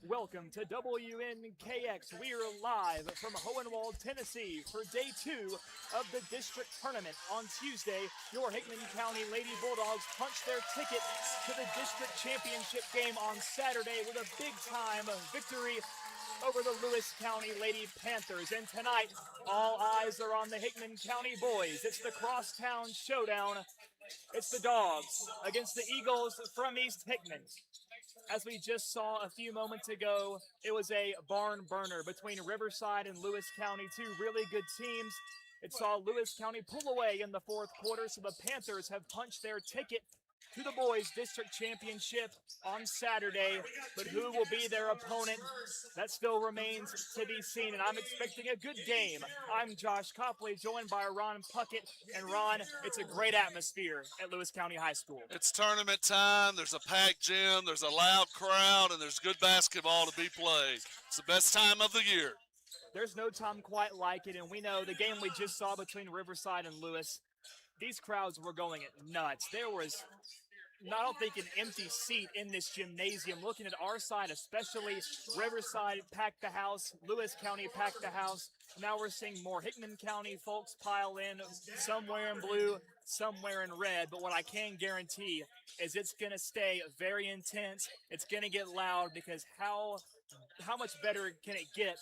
Welcome to WNKX. We are live from Hohenwald, Tennessee for day 2 of the district tournament. On Tuesday, your Hickman County Lady Bulldogs punched their ticket to the district championship game on Saturday with a big-time victory over the Lewis County Lady Panthers. And tonight, all eyes are on the Hickman County boys. It's the crosstown showdown. It's the Dogs against the Eagles from East Hickman. As we just saw a few moments ago, it was a barn burner between Riverside and Lewis County, two really good teams. It saw Lewis County pull away in the fourth quarter, so the Panthers have punched their ticket to the boys' district championship on Saturday. But who will be their opponent? That still remains to be seen, and I'm expecting a good game. I'm Josh Copley, joined by Ron Puckett. And Ron, it's a great atmosphere at Lewis County High School. It's tournament time. There's a packed gym. There's a loud crowd, and there's good basketball to be played. It's the best time of the year. There's no time quite like it, and we know the game we just saw between Riverside and Lewis, these crowds were going nuts. There was, I don't think, an empty seat in this gymnasium. Looking at our side, especially, Riverside packed the house, Lewis County packed the house. Now we're seeing more Hickman County folks pile in, some wearing blue, some wearing red. But what I can guarantee is it's going to stay very intense. It's going to get loud, because how much better can it get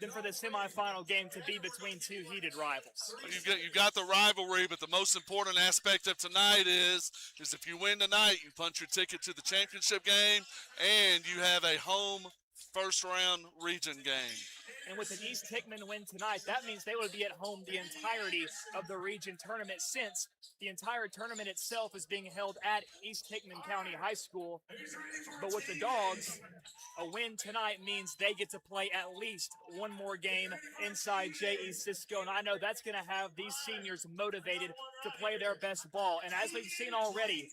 than for the semifinal game to be between two heated rivals? You've got the rivalry, but the most important aspect of tonight is if you win tonight, you punch your ticket to the championship game, and you have a home first-round region game. And with an East Hickman win tonight, that means they would be at home the entirety of the region tournament, since the entire tournament itself is being held at East Hickman County High School. But with the Dogs, a win tonight means they get to play at least one more game inside J.E. Cisco. And I know that's going to have these seniors motivated to play their best ball. And as we've seen already,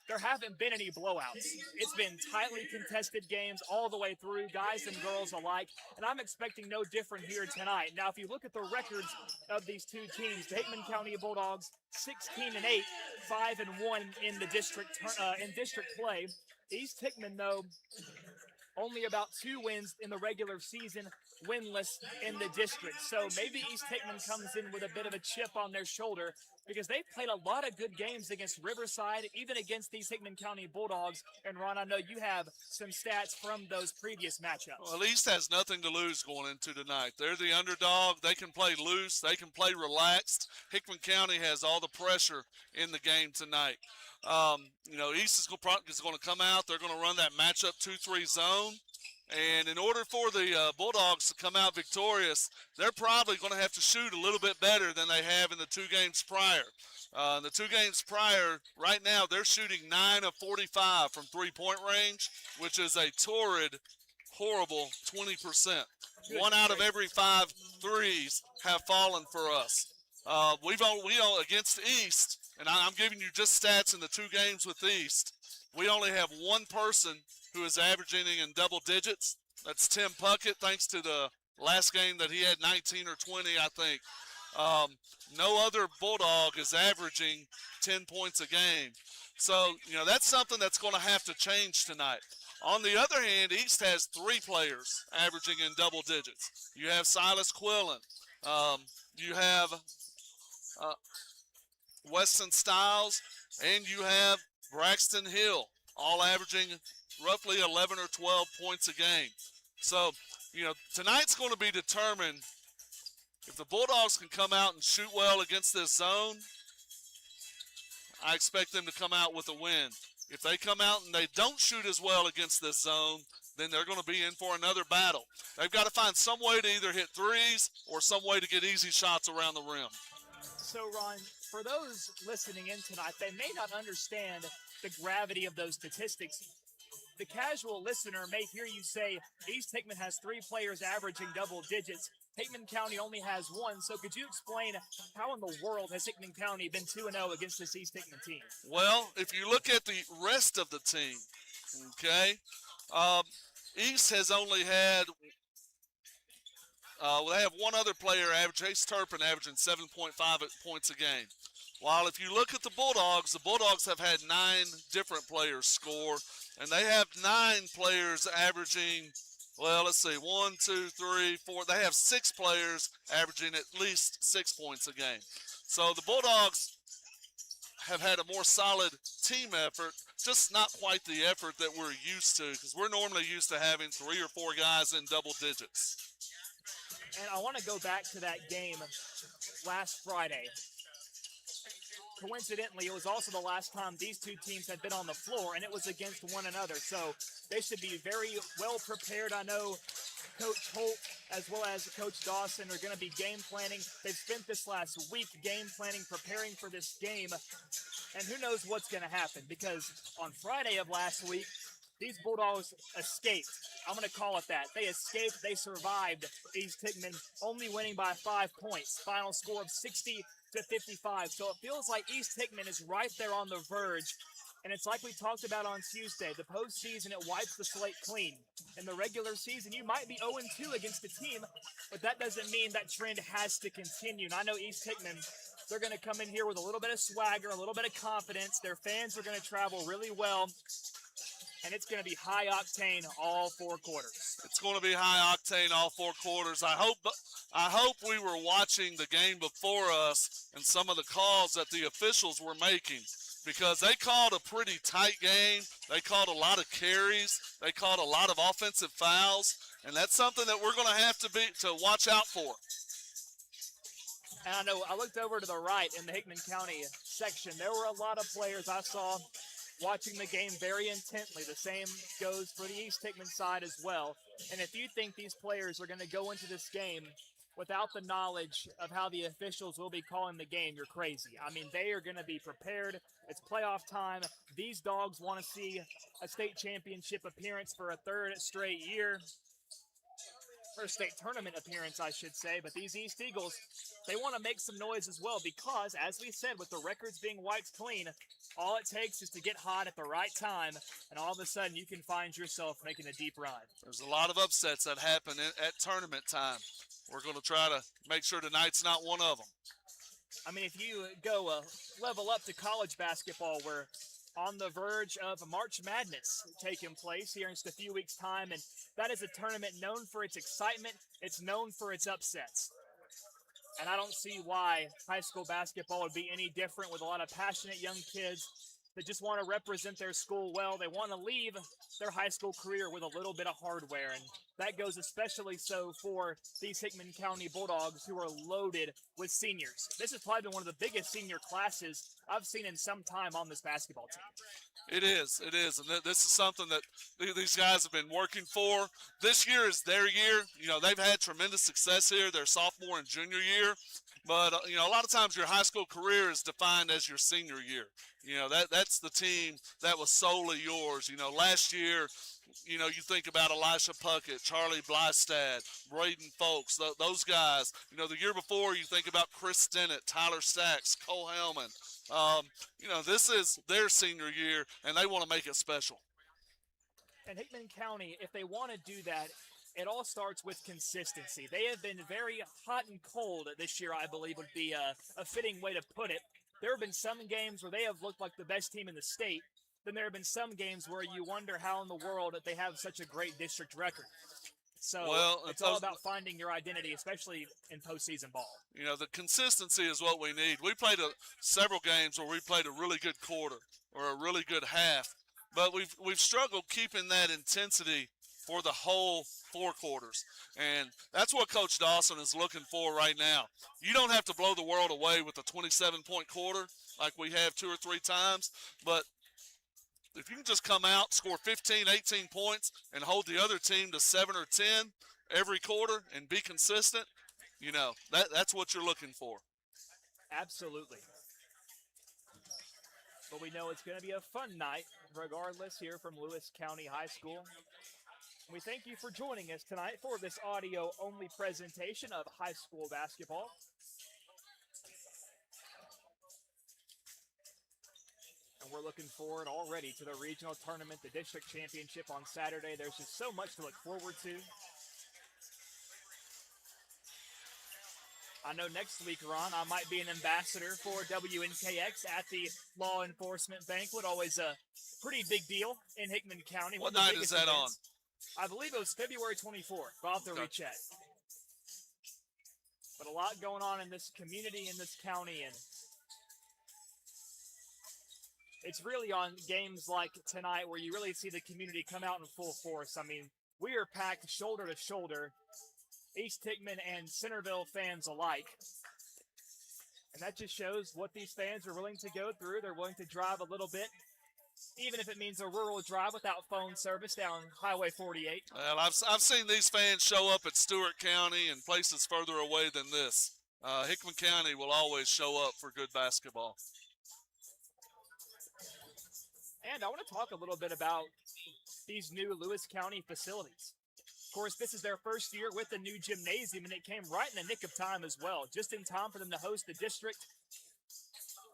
there haven't been any blowouts. It's been tightly contested games all the way through, guys and girls alike, and I'm expecting no different here tonight. Now, if you look at the records of these two teams, the Hickman County Bulldogs 16-8, 5-1 in the district play. East Hickman, though, only about 2 wins in the regular season, winless in the district. So maybe East Hickman comes in with a bit of a chip on their shoulder, because they've played a lot of good games against Riverside, even against these Hickman County Bulldogs. And Ron, I know you have some stats from those previous matchups. Well, East has nothing to lose going into tonight. They're the underdog. They can play loose. They can play relaxed. Hickman County has all the pressure in the game tonight. East is going to come out. They're going to run that matchup 2-3 zone. And in order for the Bulldogs to come out victorious, they're probably going to have to shoot a little bit better than they have in the 2 games prior. In the 2 games prior, right now, they're shooting 9 of 45 from three-point range, which is a torrid, horrible 20%. 1 out of every 5 threes have fallen for us. We against East, and I'm giving you just stats in the 2 games with East, we only have 1 person who is averaging in double digits. That's Tim Puckett, thanks to the last game that he had 19 or 20, I think. No other Bulldog is averaging 10 points a game. So, that's something that's going to have to change tonight. On the other hand, East has 3 players averaging in double digits. You have Silas Quillen. You have Weston Stiles, and you have Braxton Hill, all averaging roughly 11 or 12 points a game. So, tonight's going to be determined. If the Bulldogs can come out and shoot well against this zone, I expect them to come out with a win. If they come out and they don't shoot as well against this zone, then they're going to be in for another battle. They've got to find some way to either hit threes or some way to get easy shots around the rim. So, Ron, for those listening in tonight, they may not understand the gravity of those statistics. The casual listener may hear you say East Hickman has 3 players averaging double digits. Hickman County only has 1. So could you explain how in the world has Hickman County been 2-0 against this East Hickman team? Well, if you look at the rest of the team, okay, East has only had they have 1 other player, Chase Turpin, averaging 7.5 points a game. While if you look at the Bulldogs have had 9 different players score, and they have 9 players averaging, well, let's see, 1, 2, 3, 4. They have 6 players averaging at least 6 points a game. So the Bulldogs have had a more solid team effort, just not quite the effort that we're used to, because we're normally used to having 3 or 4 guys in double digits. And I want to go back to that game last Friday. Coincidentally, it was also the last time these two teams had been on the floor, and it was against one another. So they should be very well prepared. I know Coach Holt as well as Coach Dawson are going to be game planning. They've spent this last week game planning, preparing for this game. And who knows what's going to happen, because on Friday of last week, these Bulldogs escaped. I'm going to call it that. They escaped. They survived East Hickman, only winning by 5 points. Final score of 60-55. So it feels like East Hickman is right there on the verge. And it's like we talked about on Tuesday. The postseason, it wipes the slate clean. In the regular season, you might be 0-2 against a team, but that doesn't mean that trend has to continue. And I know East Hickman, they're going to come in here with a little bit of swagger, a little bit of confidence. Their fans are going to travel really well. And it's going to be high octane all 4 quarters. It's going to be high octane all 4 quarters. I hope we were watching the game before us and some of the calls that the officials were making, because they called a pretty tight game. They called a lot of carries. They called a lot of offensive fouls, and that's something that we're going to have to watch out for. And I know I looked over to the right in the Hickman County section. There were a lot of players I saw watching the game very intently. The same goes for the East Hickman side as well. And if you think these players are going to go into this game without the knowledge of how the officials will be calling the game, you're crazy. I mean, they are going to be prepared. It's playoff time. These Dogs want to see a state championship appearance for a 3rd straight year. Or state tournament appearance, I should say. But these East Eagles, they want to make some noise as well, because, as we said, with the records being wiped clean, all it takes is to get hot at the right time, and all of a sudden you can find yourself making a deep run. There's a lot of upsets that happen at tournament time. We're going to try to make sure tonight's not one of them. I mean, if you go level up to college basketball, we're on the verge of March Madness taking place here in just a few weeks' time, and that is a tournament known for its excitement. It's known for its upsets. And I don't see why high school basketball would be any different, with a lot of passionate young kids that just want to represent their school well. They want to leave their high school career with a little bit of hardware, and that goes especially so for these Hickman County Bulldogs, who are loaded with seniors. This has probably been one of the biggest senior classes I've seen in some time on this basketball team. It is, and this is something that these guys have been working for. This year is their year. You know, they've had tremendous success here, their sophomore and junior year. But, you know, a lot of times your high school career is defined as your senior year. You know, that's the team that was solely yours. You know, last year, you know, you think about Elisha Puckett, Charlie Blystad, Braden Folks, those guys. You know, the year before, you think about Chris Stennett, Tyler Stacks, Cole Hellman. You know, this is their senior year, and they want to make it special. And Hickman County, if they want to do that, it all starts with consistency. They have been very hot and cold this year, I believe would be a fitting way to put it. There have been some games where they have looked like the best team in the state. Then there have been some games where you wonder how in the world that they have such a great district record. So it's all about finding your identity, especially in postseason ball. You know, the consistency is what we need. We played several games where we played a really good quarter or a really good half, but we've struggled keeping that intensity for the whole 4 quarters. And that's what Coach Dawson is looking for right now. You don't have to blow the world away with a 27-point quarter like we have 2 or 3 times, but if you can just come out, score 15, 18 points, and hold the other team to 7 or 10 every quarter and be consistent, you know, that's what you're looking for. Absolutely. But we know it's going to be a fun night, regardless, here from Lewis County High School. We thank you for joining us tonight for this audio-only presentation of high school basketball. And we're looking forward already to the regional tournament, the district championship on Saturday. There's just so much to look forward to. I know next week, Ron, I might be an ambassador for WNKX at the Law Enforcement Banquet. Always a pretty big deal in Hickman County. What night is that on? I believe it was February 24th. I'll have to recheck. But a lot going on in this community, in this county, and it's really on games like tonight where you really see the community come out in full force. I mean, we are packed shoulder to shoulder, East Hickman and Centerville fans alike. And that just shows what these fans are willing to go through. They're willing to drive a little bit, even if it means a rural drive without phone service down Highway 48. Well, I've seen these fans show up at Stewart County and places further away than this. Hickman County will always show up for good basketball. And I want to talk a little bit about these new Lewis County facilities. Of course, this is their first year with the new gymnasium, and it came right in the nick of time as well, just in time for them to host the district.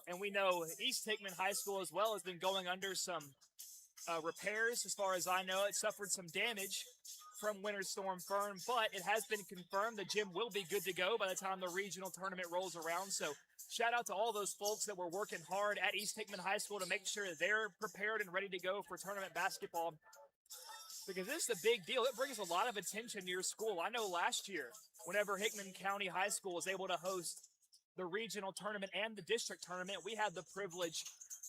And we know East Hickman High School as well has been going under some repairs. As far as I know, it suffered some damage from Winter Storm Fern, but it has been confirmed the gym will be good to go by the time the regional tournament rolls around. So shout out to all those folks that were working hard at East Hickman High School to make sure that they're prepared and ready to go for tournament basketball, because this is a big deal. It brings a lot of attention to your school. I know last year, whenever Hickman County High School was able to host the regional tournament and the district tournament, we had the privilege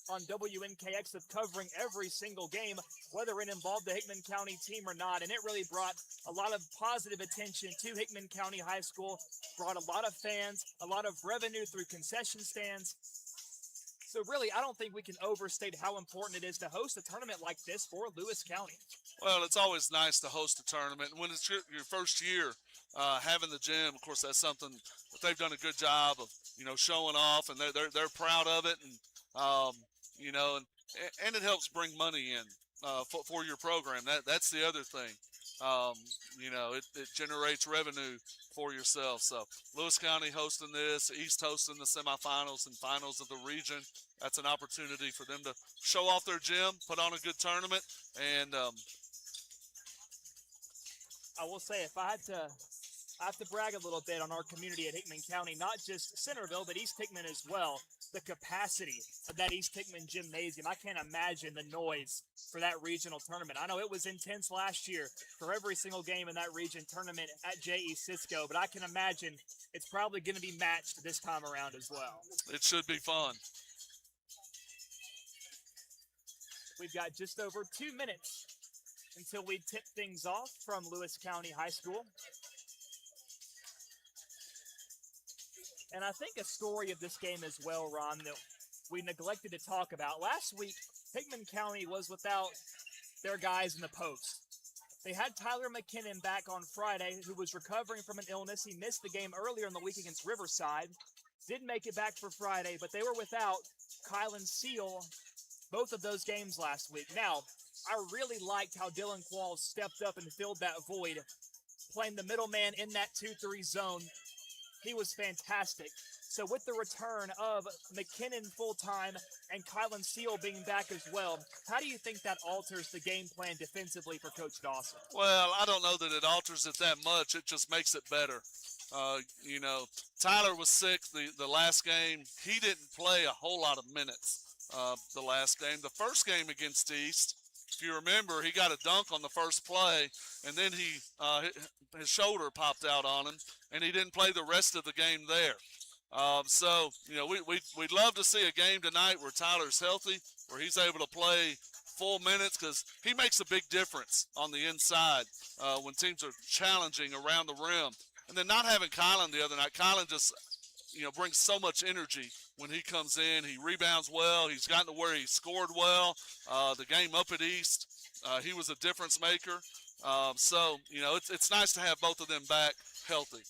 on WNKX of covering every single game, whether it involved the Hickman County team or not. And it really brought a lot of positive attention to Hickman County High School, brought a lot of fans, a lot of revenue through concession stands. So really, I don't think we can overstate how important it is to host a tournament like this for Lewis County. Well, it's always nice to host a tournament. When it's your first year having the gym, of course, that's something that they've done a good job of, showing off, and they're proud of it, and and it helps bring money in for your program. That's the other thing. It generates revenue for yourself. So Lewis County hosting this, East hosting the semifinals and finals of the region. That's an opportunity for them to show off their gym, put on a good tournament, and I will say, if I have to brag a little bit on our community at Hickman County, not just Centerville, but East Hickman as well. The capacity of that East Hickman gymnasium, I can't imagine the noise for that regional tournament. I know it was intense last year for every single game in that region tournament at J.E. Cisco, but I can imagine it's probably going to be matched this time around as well. It should be fun. We've got just over 2 minutes until we tip things off from Lewis County High School. And I think a story of this game as well, Ron, that we neglected to talk about. Last week, Hickman County was without their guys in the post. They had Tyler McKinnon back on Friday, who was recovering from an illness. He missed the game earlier in the week against Riverside. Didn't make it back for Friday, but they were without Kylan Seal both of those games last week. Now, I really liked how Dylan Qualls stepped up and filled that void, playing the middleman in that 2-3 zone. He was fantastic. So with the return of McKinnon full-time and Kylan Seal being back as well, how do you think that alters the game plan defensively for Coach Dawson? Well, I don't know that it alters it that much. It just makes it better. Tyler was sick the last game. He didn't play a whole lot of minutes the last game. The first game against East, if you remember, he got a dunk on the first play, and then his shoulder popped out on him, and he didn't play the rest of the game there. We'd love to see a game tonight where Tyler's healthy, where he's able to play full minutes, because he makes a big difference on the inside when teams are challenging around the rim. And then not having Kylan the other night, Kylan just brings so much energy when he comes in. He rebounds well. He's gotten to where he scored well. The game up at East, he was a difference maker. It's nice to have both of them back healthy.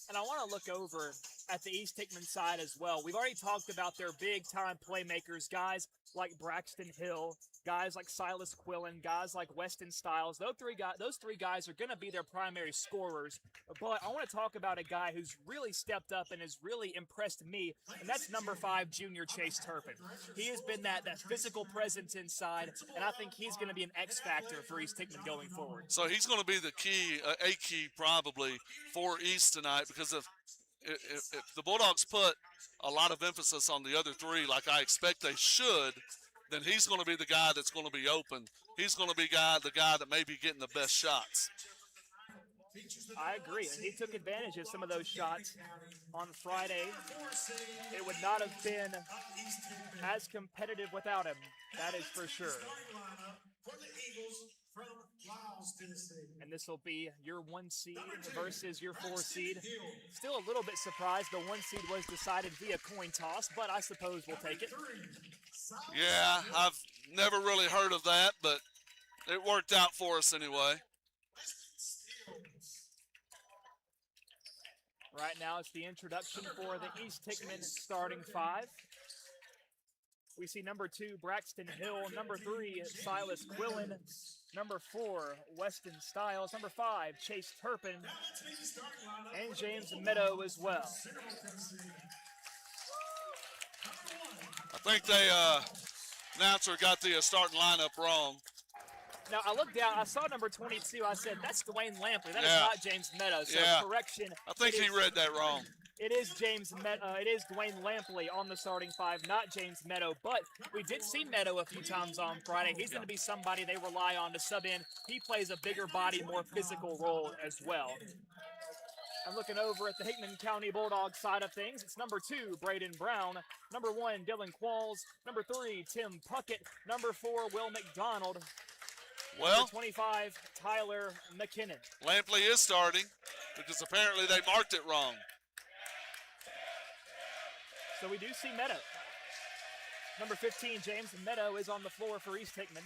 And I want to look over at the East Hickman side as well. We've already talked about their big-time playmakers, guys like Braxton Hill, guys like Silas Quillen, guys like Weston Stiles. Those three guys are going to be their primary scorers. But I want to talk about a guy who's really stepped up and has really impressed me, and that's number 5, junior Chase Turpin. He has been that physical presence inside, and I think he's going to be an X factor for East Hickman going forward. So he's going to be the key, a key probably for East tonight, because if the Bulldogs put a lot of emphasis on the other three, like I expect they should, then he's going to be the guy that's going to be open. He's going to be the guy that may be getting the best shots. I agree, and he took advantage of some of those shots on Friday. It would not have been as competitive without him, that is for sure. And this will be your 1 seed versus your 4 seed. Still a little bit surprised the 1 seed was decided via coin toss, but I suppose we'll take it. Yeah, I've never really heard of that, but it worked out for us anyway. Right now it's the introduction for the East Hickman starting 5. We see number 2, Braxton Hill, number 3, Silas Quillen, number 4, Weston Stiles, number 5, Chase Turpin, and James Meadow as well. I think they announcer got the starting lineup wrong. Now, I looked down, I saw number 22, I said, that's Dwayne Lampley, that is not James Meadow, so correction. I think he read that wrong. It is Dwayne Lampley on the starting 5, not James Meadow, but we did see Meadow a few times on Friday. He's going to be somebody they rely on to sub in. He plays a bigger body, more physical role as well. I'm looking over at the Hickman County Bulldogs side of things. It's number 2, Braden Brown, number 1, Dylan Qualls, number 3, Tim Puckett, number 4, Will McDonald, well, number 25, Tyler McKinnon. Lampley is starting because apparently they marked it wrong. So we do see Meadow. Number 15, James Meadow, is on the floor for East Hickman.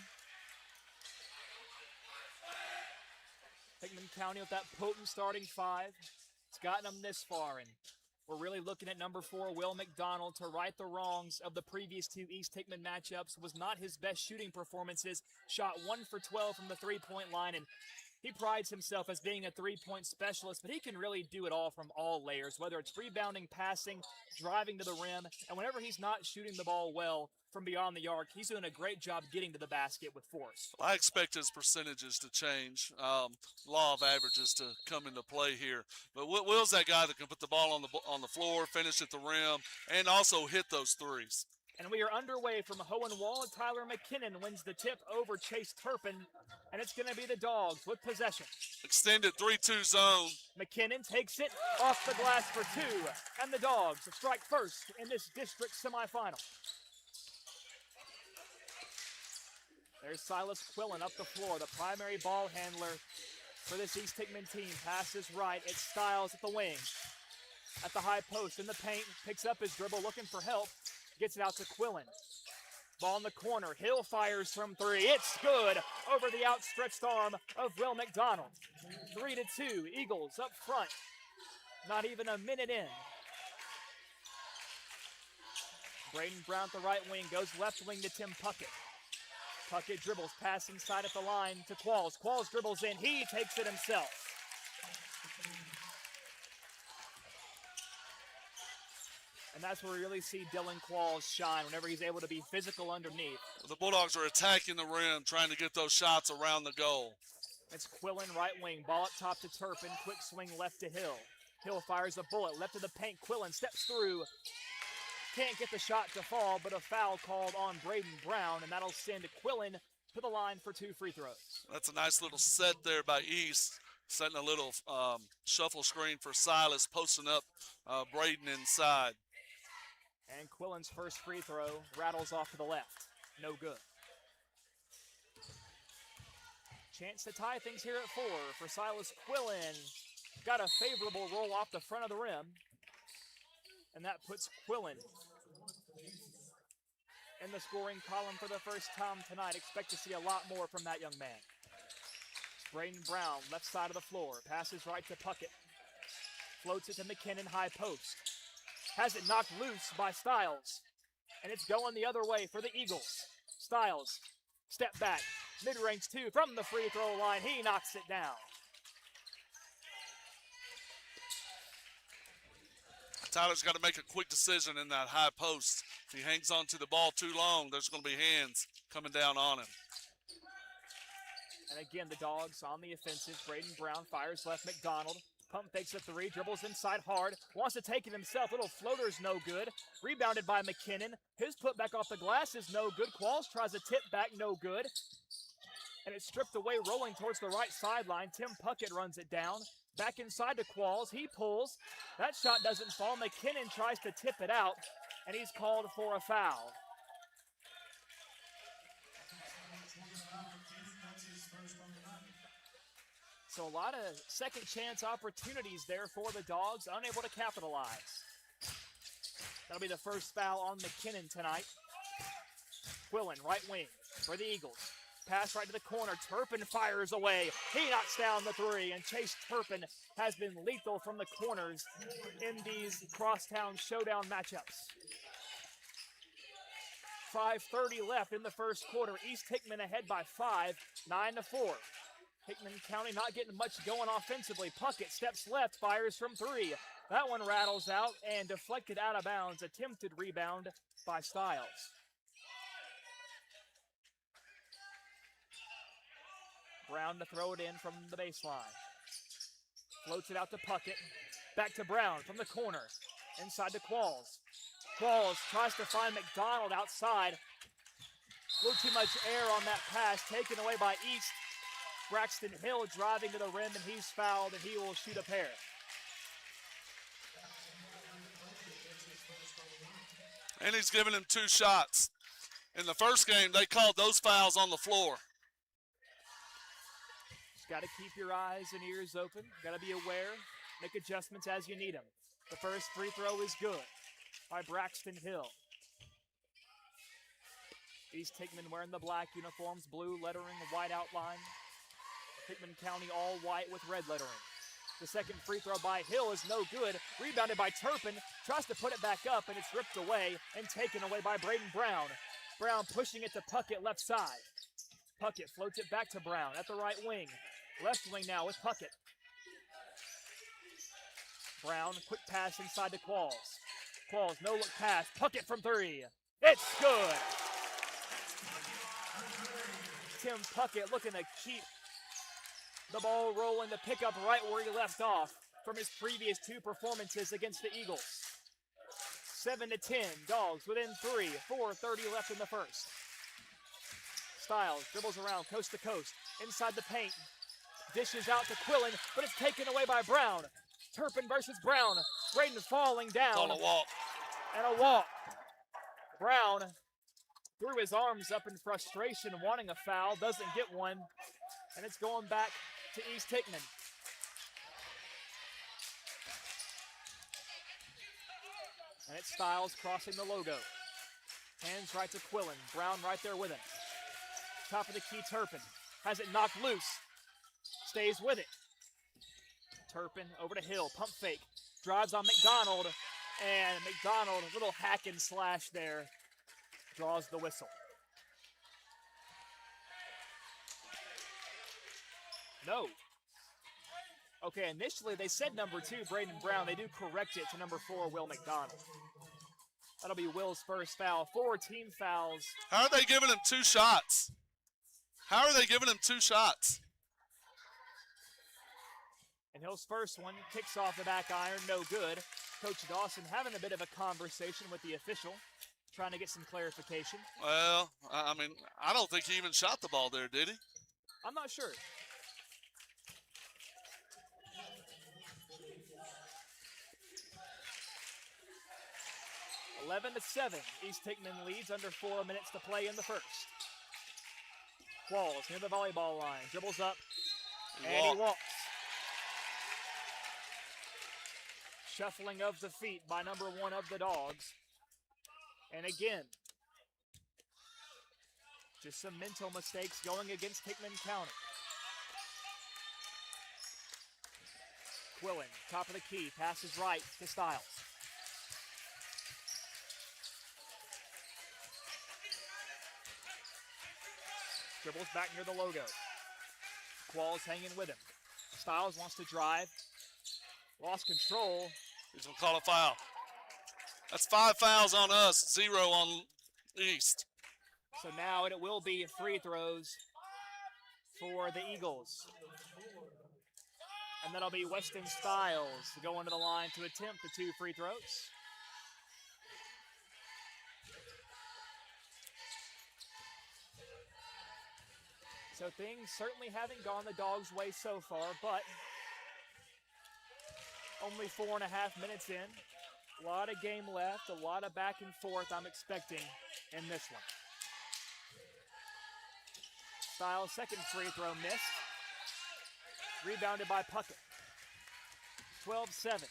Hickman County with that potent starting 5. It's gotten them this far, and we're really looking at number 4, Will McDonald, to right the wrongs of the previous 2 East Hickman matchups. Was not his best shooting performances. Shot 1 for 12 from the three-point line, and he prides himself as being a three-point specialist, but he can really do it all from all layers, whether it's rebounding, passing, driving to the rim, and whenever he's not shooting the ball well from beyond the arc, he's doing a great job getting to the basket with force. I expect his percentages to change, law of averages to come into play here. But Will's that guy that can put the ball on the floor, finish at the rim, and also hit those threes. And we are underway from Hohenwald. Tyler McKinnon wins the tip over Chase Turpin, and it's going to be the Dogs with possession. Extended 3-2 zone. McKinnon takes it off the glass for 2, and the Dogs strike first in this district semifinal. There's Silas Quillen up the floor, the primary ball handler for this East Hickman team. Passes right, it's Stiles at the wing. At the high post in the paint, picks up his dribble, looking for help. Gets it out to Quillen. Ball in the corner. Hill fires from 3. It's good over the outstretched arm of Will McDonald. 3-2. Eagles up front. Not even a minute in. Braden Brown at the right wing goes left wing to Tim Puckett. Puckett dribbles, pass inside at the line to Qualls. Qualls dribbles in. He takes it himself. And that's where we really see Dylan Qualls shine, whenever he's able to be physical underneath. The Bulldogs are attacking the rim, trying to get those shots around the goal. It's Quillen right wing, ball up top to Turpin, quick swing left to Hill. Hill fires a bullet, left of the paint, Quillen steps through. Can't get the shot to fall, but a foul called on Braden Brown, and that'll send Quillen to the line for 2 free throws. That's a nice little set there by East, setting a little shuffle screen for Silas, posting up Braden inside. And Quillen's first free throw rattles off to the left. No good. Chance to tie things here at 4 for Silas Quillen. Got a favorable roll off the front of the rim. And that puts Quillen in the scoring column for the first time tonight. Expect to see a lot more from that young man. Braden Brown, left side of the floor. Passes right to Puckett. Floats it to McKinnon, high post. Has it knocked loose by Stiles. And it's going the other way for the Eagles. Stiles, step back. Mid-range 2 from the free throw line. He knocks it down. Tyler's got to make a quick decision in that high post. If he hangs on to the ball too long, there's going to be hands coming down on him. And again, the Dogs on the offensive. Braden Brown fires left. McDonald Pump fakes a three, dribbles inside hard, wants to take it himself. Little floater's no good. Rebounded by McKinnon. His putback off the glass is no good. Qualls tries a tip back, no good. And it's stripped away, rolling towards the right sideline. Tim Puckett runs it down. Back inside to Qualls. He pulls. That shot doesn't fall. McKinnon tries to tip it out, and he's called for a foul. So a lot of second chance opportunities there for the Dogs, unable to capitalize. That'll be the first foul on McKinnon tonight. Quillen, right wing for the Eagles. Pass right to the corner. Turpin fires away. He knocks down the three, and Chase Turpin has been lethal from the corners in these crosstown showdown matchups. 5:30 left in the first quarter. East Hickman ahead by 5, 9-4. Hickman County not getting much going offensively. Puckett steps left, fires from 3. That one rattles out and deflected out of bounds. Attempted rebound by Stiles. Brown to throw it in from the baseline. Floats it out to Puckett. Back to Brown from the corner. Inside to Qualls. Qualls tries to find McDonald outside. A little too much air on that pass, taken away by East. Braxton Hill driving to the rim, and he's fouled, and he will shoot a pair. And he's giving him 2 shots. In the first game, they called those fouls on the floor. Got to keep your eyes and ears open. Got to be aware. Make adjustments as you need them. The first free throw is good by Braxton Hill. East Hickman wearing the black uniforms, blue lettering, white outline. Hickman County all white with red lettering. The second free throw by Hill is no good. Rebounded by Turpin. Tries to put it back up, and it's ripped away and taken away by Braden Brown. Brown pushing it to Puckett left side. Puckett floats it back to Brown at the right wing. Left wing now with Puckett. Brown, quick pass inside to Qualls. Qualls, no look pass. Puckett from 3. It's good. Tim Puckett looking to keep the ball rolling, to pick up right where he left off from his previous 2 performances against the Eagles. 7-10, Dogs within 3, 4:30 left in the first. Stiles dribbles around coast to coast, inside the paint. Dishes out to Quillen, but it's taken away by Brown. Turpin versus Brown. Braden falling down. On a walk. And a walk. Brown threw his arms up in frustration, wanting a foul, doesn't get one, and it's going back to East Hickman. And it's Stiles crossing the logo. Hands right to Quillen. Brown right there with him. Top of the key, Turpin. Has it knocked loose. Stays with it. Turpin over to Hill. Pump fake. Drives on McDonald. And McDonald, a little hack and slash there. Draws the whistle. No. Okay, initially they said number 2, Braden Brown. They do correct it to number 4, Will McDonald. That'll be Will's first foul. 4 team fouls. How are they giving him 2 shots? How are they giving him 2 shots? And Hill's first one kicks off the back iron, no good. Coach Dawson having a bit of a conversation with the official, trying to get some clarification. Well, I mean, I don't think he even shot the ball there, did he? I'm not sure. (11-7). East Hickman leads under 4 minutes to play in the first. Qualls near the volleyball line, dribbles up, and he walks. Shuffling of the feet by number 1 of the Dogs. And again, just some mental mistakes going against Hickman County. Quillen, top of the key, passes right to Stiles. Dribbles back near the logo. Qualls hanging with him. Stiles wants to drive. Lost control. He's going to call a foul. That's 5 fouls on us, 0 on East. So now it will be free throws for the Eagles. And that'll be Weston Styles going to the line to attempt the 2 free throws. So things certainly haven't gone the Dogs' way so far, but only 4.5 minutes in. A lot of game left, a lot of back and forth I'm expecting in this one. Styles' second free throw missed. Rebounded by Puckett. 12-7.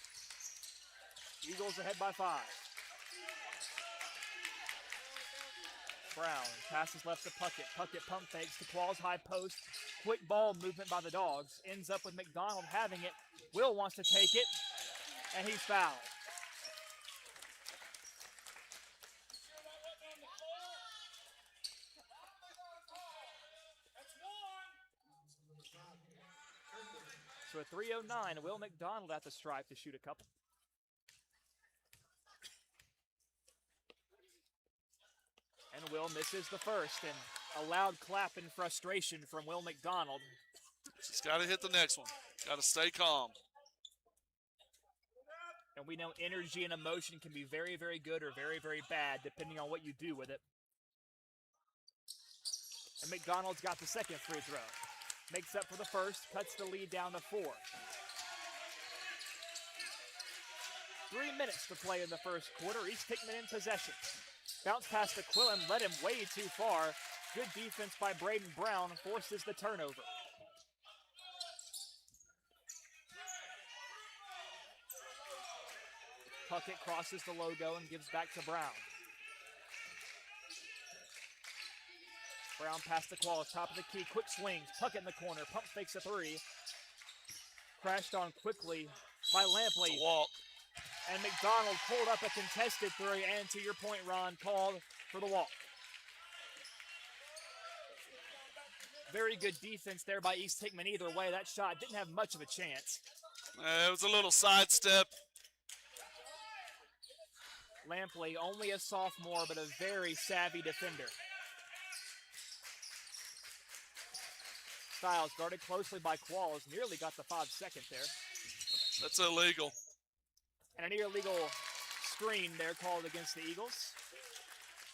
Eagles ahead by 5. Brown passes left to Puckett. Puckett pump fakes to Qualls high post. Quick ball movement by the Dogs. Ends up with McDonald having it. Will wants to take it, and he's fouled. So at 3:09, Will McDonald at the stripe to shoot a couple. And Will misses the first, and a loud clap in frustration from Will McDonald. Just got to hit the next one. Got to stay calm. And we know energy and emotion can be very, very good or very, very bad, depending on what you do with it. And McDonald's got the second free throw. Makes up for the first, cuts the lead down to 4. 3 minutes to play in the first quarter. East Hickman in possession. Bounce pass to Quillen, led him way too far. Good defense by Braden Brown, forces the turnover. Puckett crosses the logo and gives back to Brown. Brown past the Qualls, top of the key, quick swings. Puckett in the corner, pump fakes a 3. Crashed on quickly by Lampley. Walk. And McDonald pulled up a contested 3, and to your point, Ron, called for the walk. Very good defense there by East Hickman. Either way, that shot didn't have much of a chance. It was a little sidestep. Lampley, only a sophomore, but a very savvy defender. Styles guarded closely by Qualls, nearly got the 5-second there. That's illegal. And an illegal screen there called against the Eagles.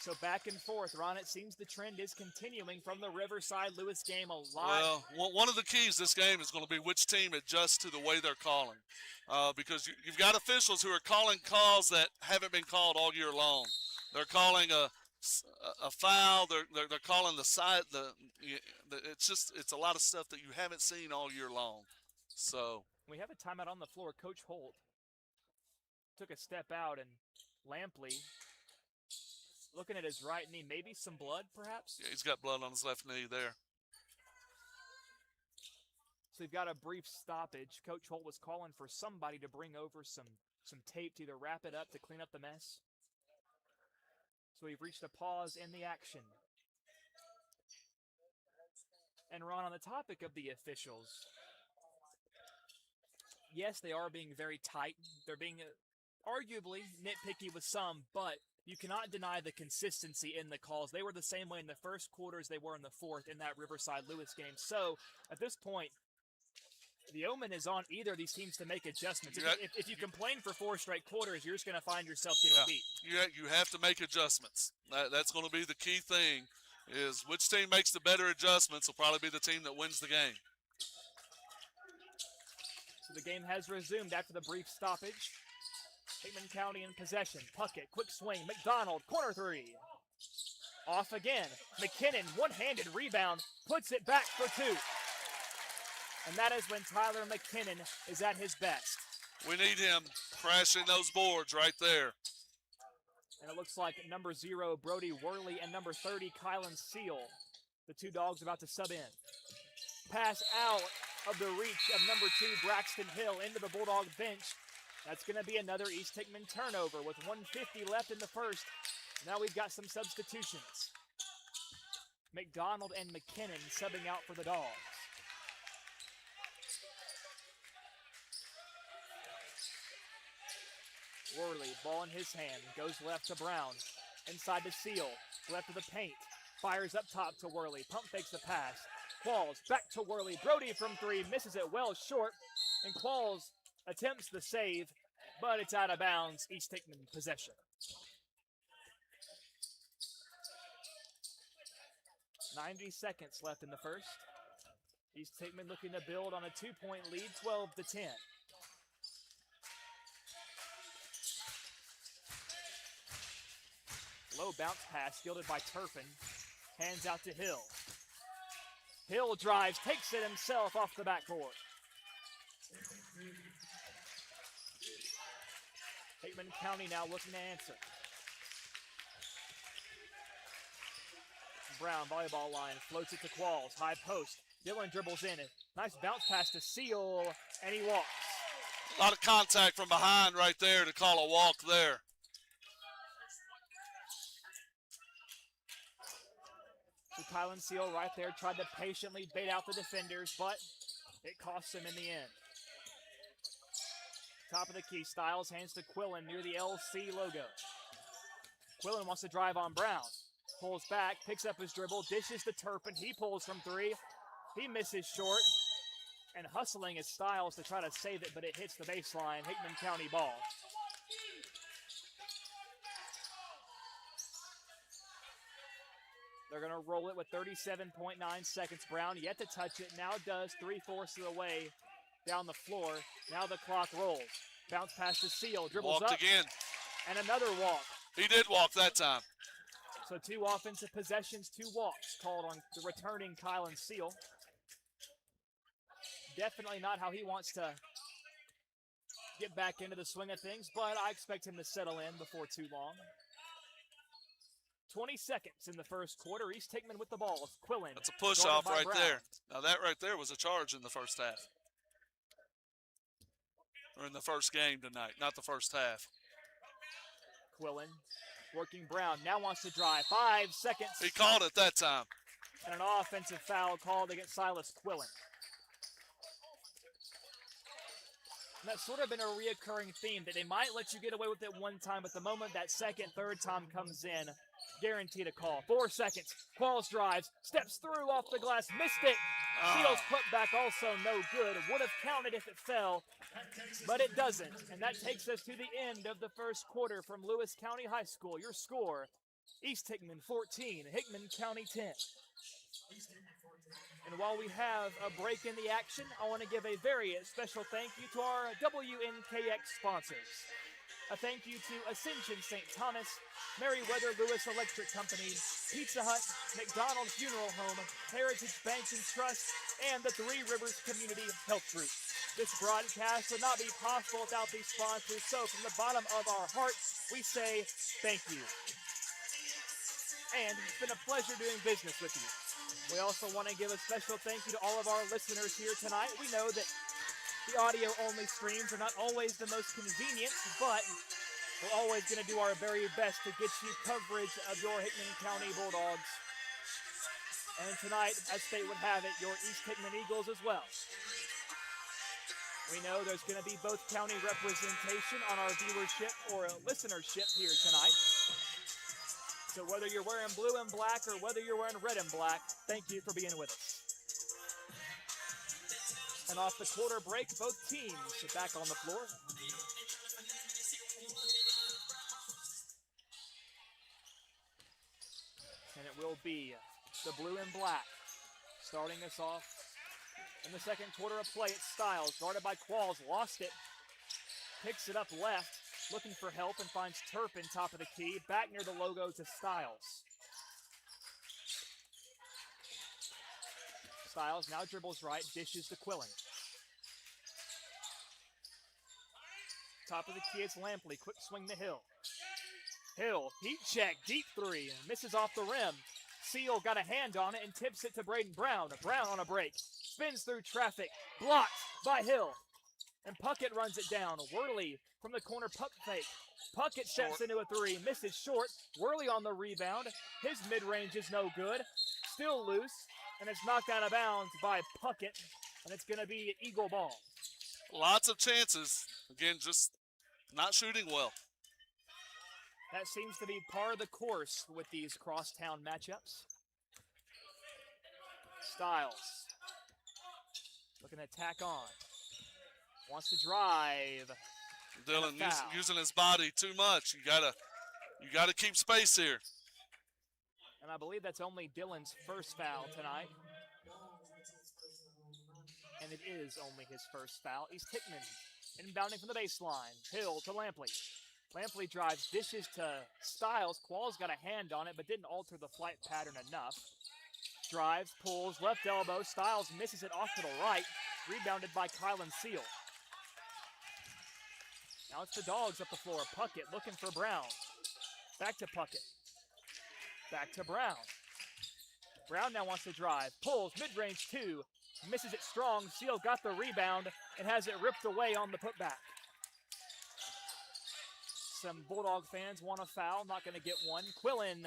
So back and forth, Ron, it seems the trend is continuing from the Riverside-Lewis game a lot. Well, one of the keys this game is going to be which team adjusts to the way they're calling. Because you've got officials who are calling calls that haven't been called all year long. They're calling a foul. They're calling the side. It's a lot of stuff that you haven't seen all year long. So we have a timeout on the floor. Coach Holt took a step out, and Lampley looking at his right knee, maybe some blood, perhaps? Yeah, he's got blood on his left knee there. So we've got a brief stoppage. Coach Holt was calling for somebody to bring over some tape to either wrap it up to clean up the mess. So we've reached a pause in the action. And Ron, on the topic of the officials, yes, they are being very tight. They're being arguably nitpicky with some, but you cannot deny the consistency in the calls. They were the same way in the first quarter as they were in the fourth in that Riverside-Lewis game. So at this point, the omen is on either of these teams to make adjustments. If you complain for 4 straight quarters, you're just going to find yourself getting beat. You have to make adjustments. That's going to be the key thing, is which team makes the better adjustments will probably be the team that wins the game. So the game has resumed after the brief stoppage. Hickman County in possession. Puckett, quick swing. McDonald, corner 3. Off again. McKinnon, one-handed rebound, puts it back for 2. And that is when Tyler McKinnon is at his best. We need him crashing those boards right there. And it looks like number 0, Brody Worley, and number 30, Kylan Seal. The 2 Dogs about to sub in. Pass out of the reach of number 2, Braxton Hill, into the Bulldog bench. That's going to be another East Hickman turnover with 1:50 left in the first. Now we've got some substitutions. McDonald and McKinnon subbing out for the Dogs. Worley, ball in his hand, goes left to Brown. Inside to Seal, left of the paint. Fires up top to Worley, pump fakes the pass. Qualls back to Worley. Brody from three, misses it well short. And Qualls attempts the save, but it's out of bounds. East Hickman possession. 90 seconds left in the first. East Hickman looking to build on a 2-point lead, 12-10. Low bounce pass fielded by Turpin. Hands out to Hill. Hill drives, takes it himself off the backboard. Hickman County now looking to answer. Brown, volleyball line, floats it to Qualls, high post. Dillon dribbles in it. Nice bounce pass to Seal, and he walks. A lot of contact from behind right there to call a walk there. So Kylan Seal right there tried to patiently bait out the defenders, but it costs him in the end. Top of the key, Styles hands to Quillen near the LC logo. Quillen wants to drive on Brown. Pulls back, picks up his dribble, dishes to Turpin. He pulls from three. He misses short. And hustling is Styles to try to save it, but it hits the baseline. Hickman County ball. They're going to roll it with 37.9 seconds. Brown yet to touch it. Now does 3/4 of the way down the floor. Now the clock rolls. Bounce pass to Seal. Dribbles Walked up. again. And another walk. He did walk that time. So 2 offensive possessions, 2 walks called on the returning Kylan Seal. Definitely not how he wants to get back into the swing of things, but I expect him to settle in before too long. 20 seconds in the first quarter. East Hickman with the ball. Quillen. That's a push-off right there. Now that right there was a charge in the first half. Or in the first game tonight, not the first half. Quillen working Brown. Now wants to drive. 5 seconds. He called it that time. And an offensive foul called against Silas Quillen. And that's sort of been a reoccurring theme that they might let you get away with it one time, but the moment that second, third time comes in, guaranteed a call. 4 seconds. Qualls drives, steps through off the glass, missed it. Seals put back also no good. Would have counted if it fell, but it doesn't. And that takes us to the end of the first quarter from Lewis County High School. Your score, East Hickman 14, Hickman County 10. And while we have a break in the action, I want to give a very special thank you to our WNKX sponsors. A thank you to Ascension St. Thomas, Meriwether Lewis Electric Company, Pizza Hut, McDonald's Funeral Home, Heritage Bank and Trust, and the Three Rivers Community Health Group. This broadcast would not be possible without these sponsors, so from the bottom of our heart, we say thank you. And it's been a pleasure doing business with you. We also want to give a special thank you to all of our listeners here tonight. We know that the audio-only streams are not always the most convenient, but we're always going to do our very best to get you coverage of your Hickman County Bulldogs. And tonight, as fate would have it, your East Hickman Eagles as well. We know there's going to be both county representation on our viewership or listenership here tonight. So whether you're wearing blue and black or whether you're wearing red and black, thank you for being with us. And off the quarter break, both teams are back on the floor. And it will be the blue and black starting us off in the second quarter of play. It's Styles, guarded by Qualls, lost it, picks it up left, looking for help and finds Turpin top of the key, back near the logo to Styles. Styles now dribbles right, dishes to Quillen. Top of the key, it's Lampley, quick swing to Hill. Hill, heat check, deep three, misses off the rim. Seal got a hand on it and tips it to Braden Brown. Brown on a break, spins through traffic, blocked by Hill. And Puckett runs it down. Worley from the corner, puck fake. Puckett steps into a three, misses short. Worley on the rebound. His mid-range is no good. Still loose, and it's knocked out of bounds by Puckett, and it's going to be Eagle ball. Lots of chances. Again, just not shooting well. That seems to be par of the course with these crosstown matchups. Styles looking to tack on. Wants to drive. Dylan using his body too much. You gotta keep space here. And I believe that's only Dylan's first foul tonight. And it is only his first foul. East Hickman inbounding from the baseline. Hill to Lampley. Lampley drives, dishes to Styles. Qualls got a hand on it, but didn't alter the flight pattern enough. Drives, pulls, left elbow. Styles misses it off to the right. Rebounded by Kylan Seal. Now it's the Dogs up the floor. Puckett looking for Brown. Back to Puckett. Back to Brown. Brown now wants to drive. Pulls, mid-range two. Misses it strong. Seal got the rebound and has it ripped away on the putback. Some Bulldog fans want a foul. Not going to get one. Quillen.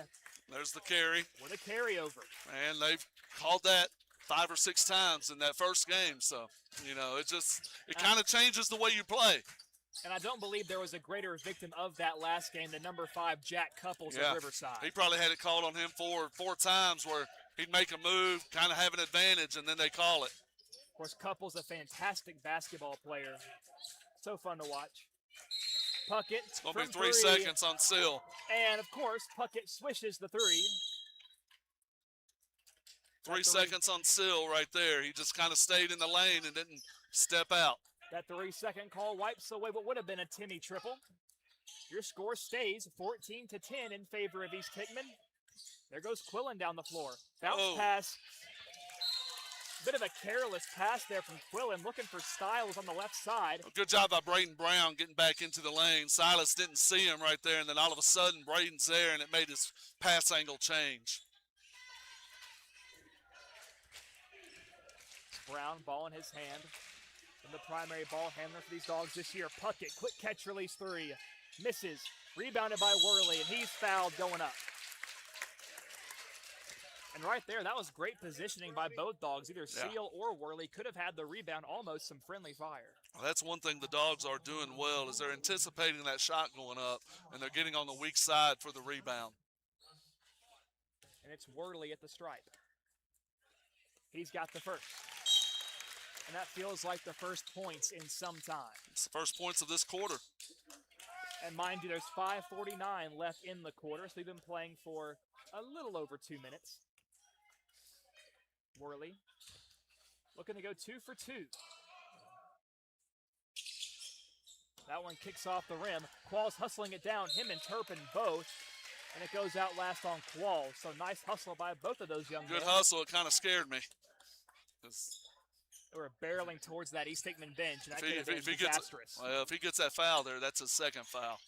There's the carry. With a carryover. And they've called that 5 or 6 times in that first game. So, you know, it kind of changes the way you play. And I don't believe there was a greater victim of that last game than number 5, Jack Couples of Riverside. He probably had it called on him four times where he'd make a move, kind of have an advantage, and then they call it. Of course, Couples, a fantastic basketball player. So fun to watch. Puckett. It's going to be 3 seconds on Seal. And, of course, Puckett swishes the three. 3 seconds on Seal right there. He just kind of stayed in the lane and didn't step out. That 3-second call wipes away what would have been a Timmy triple. Your score stays 14-10 in favor of East Hickman. There goes Quillen down the floor. Bounce pass. Bit of a careless pass there from Quillen, looking for Styles on the left side. Good job by Braden Brown getting back into the lane. Silas didn't see him right there, and then all of a sudden Braden's there, and it made his pass angle change. Brown, ball in his hand. And the primary ball handler for these Dogs this year. Puckett, quick catch release three. Misses. Rebounded by Worley, and he's fouled going up. And right there, that was great positioning by both Dogs. Either Seal or Worley could have had the rebound, almost some friendly fire. Well, that's one thing the Dogs are doing well, is they're anticipating that shot going up, and they're getting on the weak side for the rebound. And it's Worley at the stripe. He's got the first. And that feels like the first points in some time. It's the first points of this quarter. And mind you, there's 5:49 left in the quarter, so they've been playing for a little over 2 minutes. Worley looking to go 2 for 2. That one kicks off the rim. Qualls hustling it down, him and Turpin both. And it goes out last on Qualls. So nice hustle by both of those young men. Good hustle. It kind of scared me. They were barreling towards that East Hickman bench, and that could have been disastrous. If he gets that foul there, that's his second foul.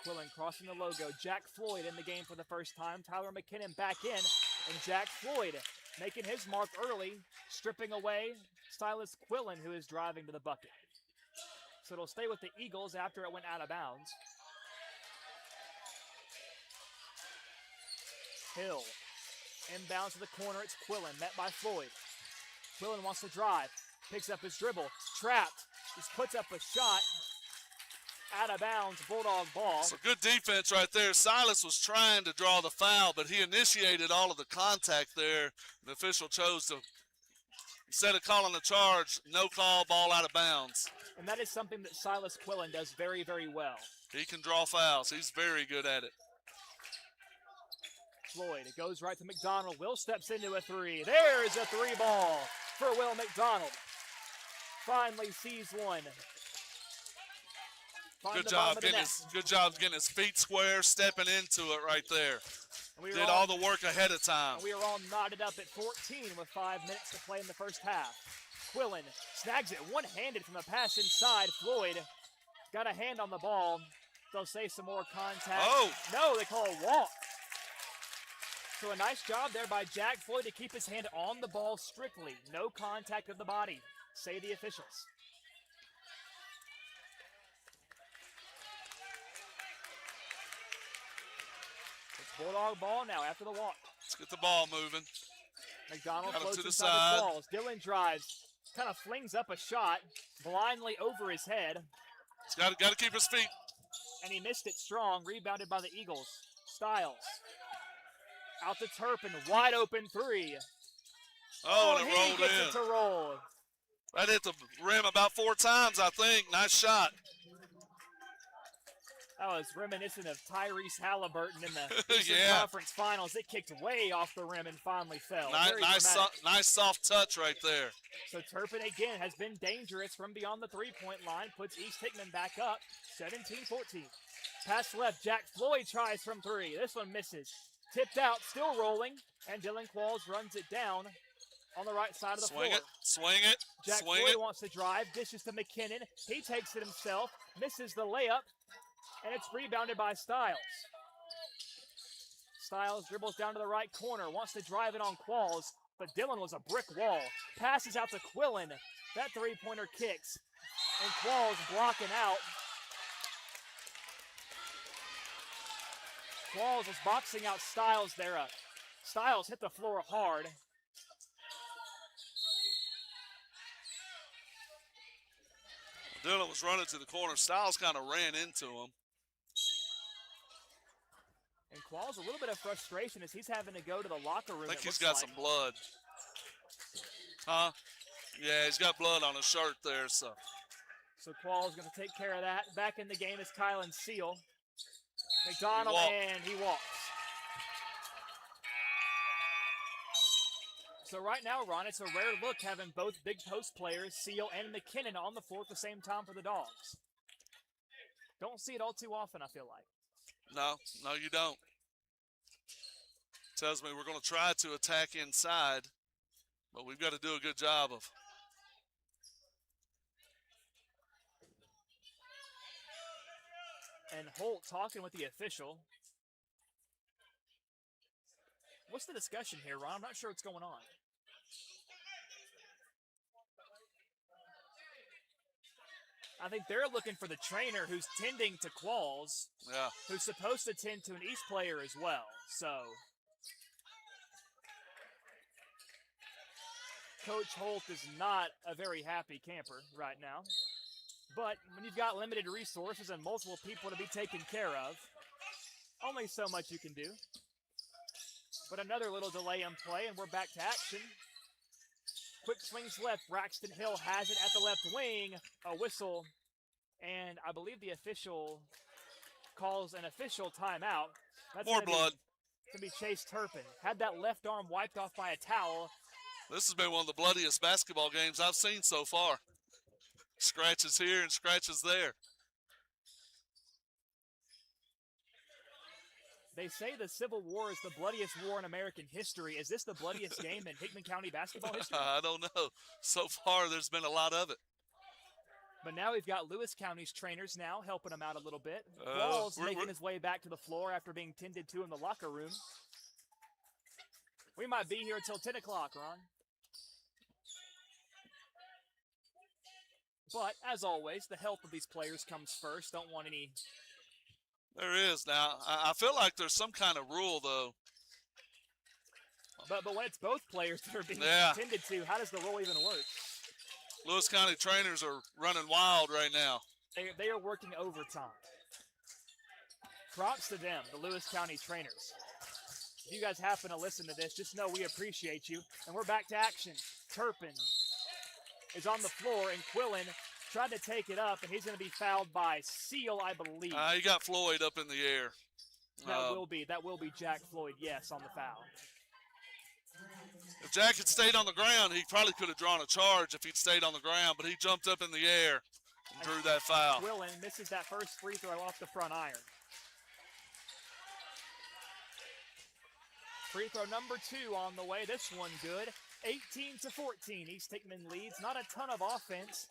Quillen crossing the logo. Jack Floyd in the game for the first time. Tyler McKinnon back in, and Jack Floyd making his mark early, stripping away Silas Quillen, who is driving to the bucket. So it'll stay with the Eagles after it went out of bounds. Hill inbounds to the corner. It's Quillen, met by Floyd. Quillen wants to drive, picks up his dribble, trapped, just puts up a shot, out of bounds, Bulldog ball. So good defense right there. Silas was trying to draw the foul, but he initiated all of the contact there. The official chose to, instead of calling the charge, no call, ball out of bounds. And that is something that Silas Quillen does very, very well. He can draw fouls. He's very good at it. Floyd, it goes right to McDonald. Will steps into a three. There's a three ball for Will McDonald. Finally sees one. Good job getting his feet square, stepping into it right there. Did all the work ahead of time. We are all knotted up at 14 with 5 minutes to play in the first half. Quillen snags it one-handed from a pass inside. Floyd got a hand on the ball. They'll say some more contact. Oh! No, they call a walk. So a nice job there by Jack Floyd to keep his hand on the ball strictly. No contact of the body, say the officials. It's Bulldog ball now after the walk. Let's get the ball moving. McDonald floats to the side. Balls. Dylan drives, kind of flings up a shot, blindly over his head. He's got to keep his feet. And he missed it strong, rebounded by the Eagles. Styles. Out to Turpin, wide open three. Oh, and it he rolled gets in. it to roll. That hit the rim about 4 times, I think. Nice shot. That was reminiscent of Tyrese Halliburton in the Eastern Yeah. Conference Finals. It kicked way off the rim and finally fell. Nice soft touch right there. So Turpin again has been dangerous from beyond the three-point line. Puts East Hickman back up, 17-14. Pass left, Jack Floyd tries from three. This one misses. Tipped out, still rolling, and Dylan Qualls runs it down on the right side of the floor. Swing it. Jack Floyd wants to drive, dishes to McKinnon. He takes it himself, misses the layup, and it's rebounded by Stiles. Stiles dribbles down to the right corner, wants to drive it on Qualls, but Dylan was a brick wall. Passes out to Quillen. That three-pointer kicks, and Qualls blocking out. Qualls was boxing out Stiles there. Stiles hit the floor hard. Dylan was running to the corner. Stiles kind of ran into him. And Qualls, a little bit of frustration as he's having to go to the locker room. I think he's got some blood. Huh? Yeah, he's got blood on his shirt there. So Qualls going to take care of that. Back in the game is Kylan Seal. McDonald, and he walks. So right now, Ron, it's a rare look having both big post players, Seal and McKinnon, on the floor at the same time for the Dogs. Don't see it all too often, I feel like. No, you don't. Tells me we're going to try to attack inside, but we've got to do a good job of. And Holt talking with the official. What's the discussion here, Ron? I'm not sure what's going on. I think they're looking for the trainer who's tending to Qualls. Yeah. Who's supposed to tend to an East player as well. So Coach Holt is not a very happy camper right now. But when you've got limited resources and multiple people to be taken care of, only so much you can do. But another little delay in play, and we're back to action. Quick swings left. Braxton Hill has it at the left wing. A whistle, and I believe the official calls an official timeout. That's more blood. Going to be Chase Turpin. Had that left arm wiped off by a towel. This has been one of the bloodiest basketball games I've seen so far. Scratches here and scratches there. They say the Civil War is the bloodiest war in American history. Is this the bloodiest game in Hickman County basketball history? I don't know. So far, there's been a lot of it. But now we've got Lewis County's trainers now helping him out a little bit. Qualls making his way back to the floor after being tended to in the locker room. We might be here until 10 o'clock, Ron. But, as always, the health of these players comes first. Don't want any... There is. Now, I feel like there's some kind of rule, though. But when it's both players that are being tended to, how does the rule even work? Lewis County trainers are running wild right now. They are working overtime. Props to them, the Lewis County trainers. If you guys happen to listen to this, just know we appreciate you. And we're back to action. Turpin is on the floor, and Quillen tried to take it up, and he's going to be fouled by Seal, I believe. He got Floyd up in the air. That will be Jack Floyd, yes, on the foul. If Jack had stayed on the ground, he probably could have drawn a charge if he'd stayed on the ground, but he jumped up in the air and drew that foul. Quillen misses that first free throw off the front iron. Free throw number 2 on the way. This one good. 18-14. East Hickman leads. Not a ton of offense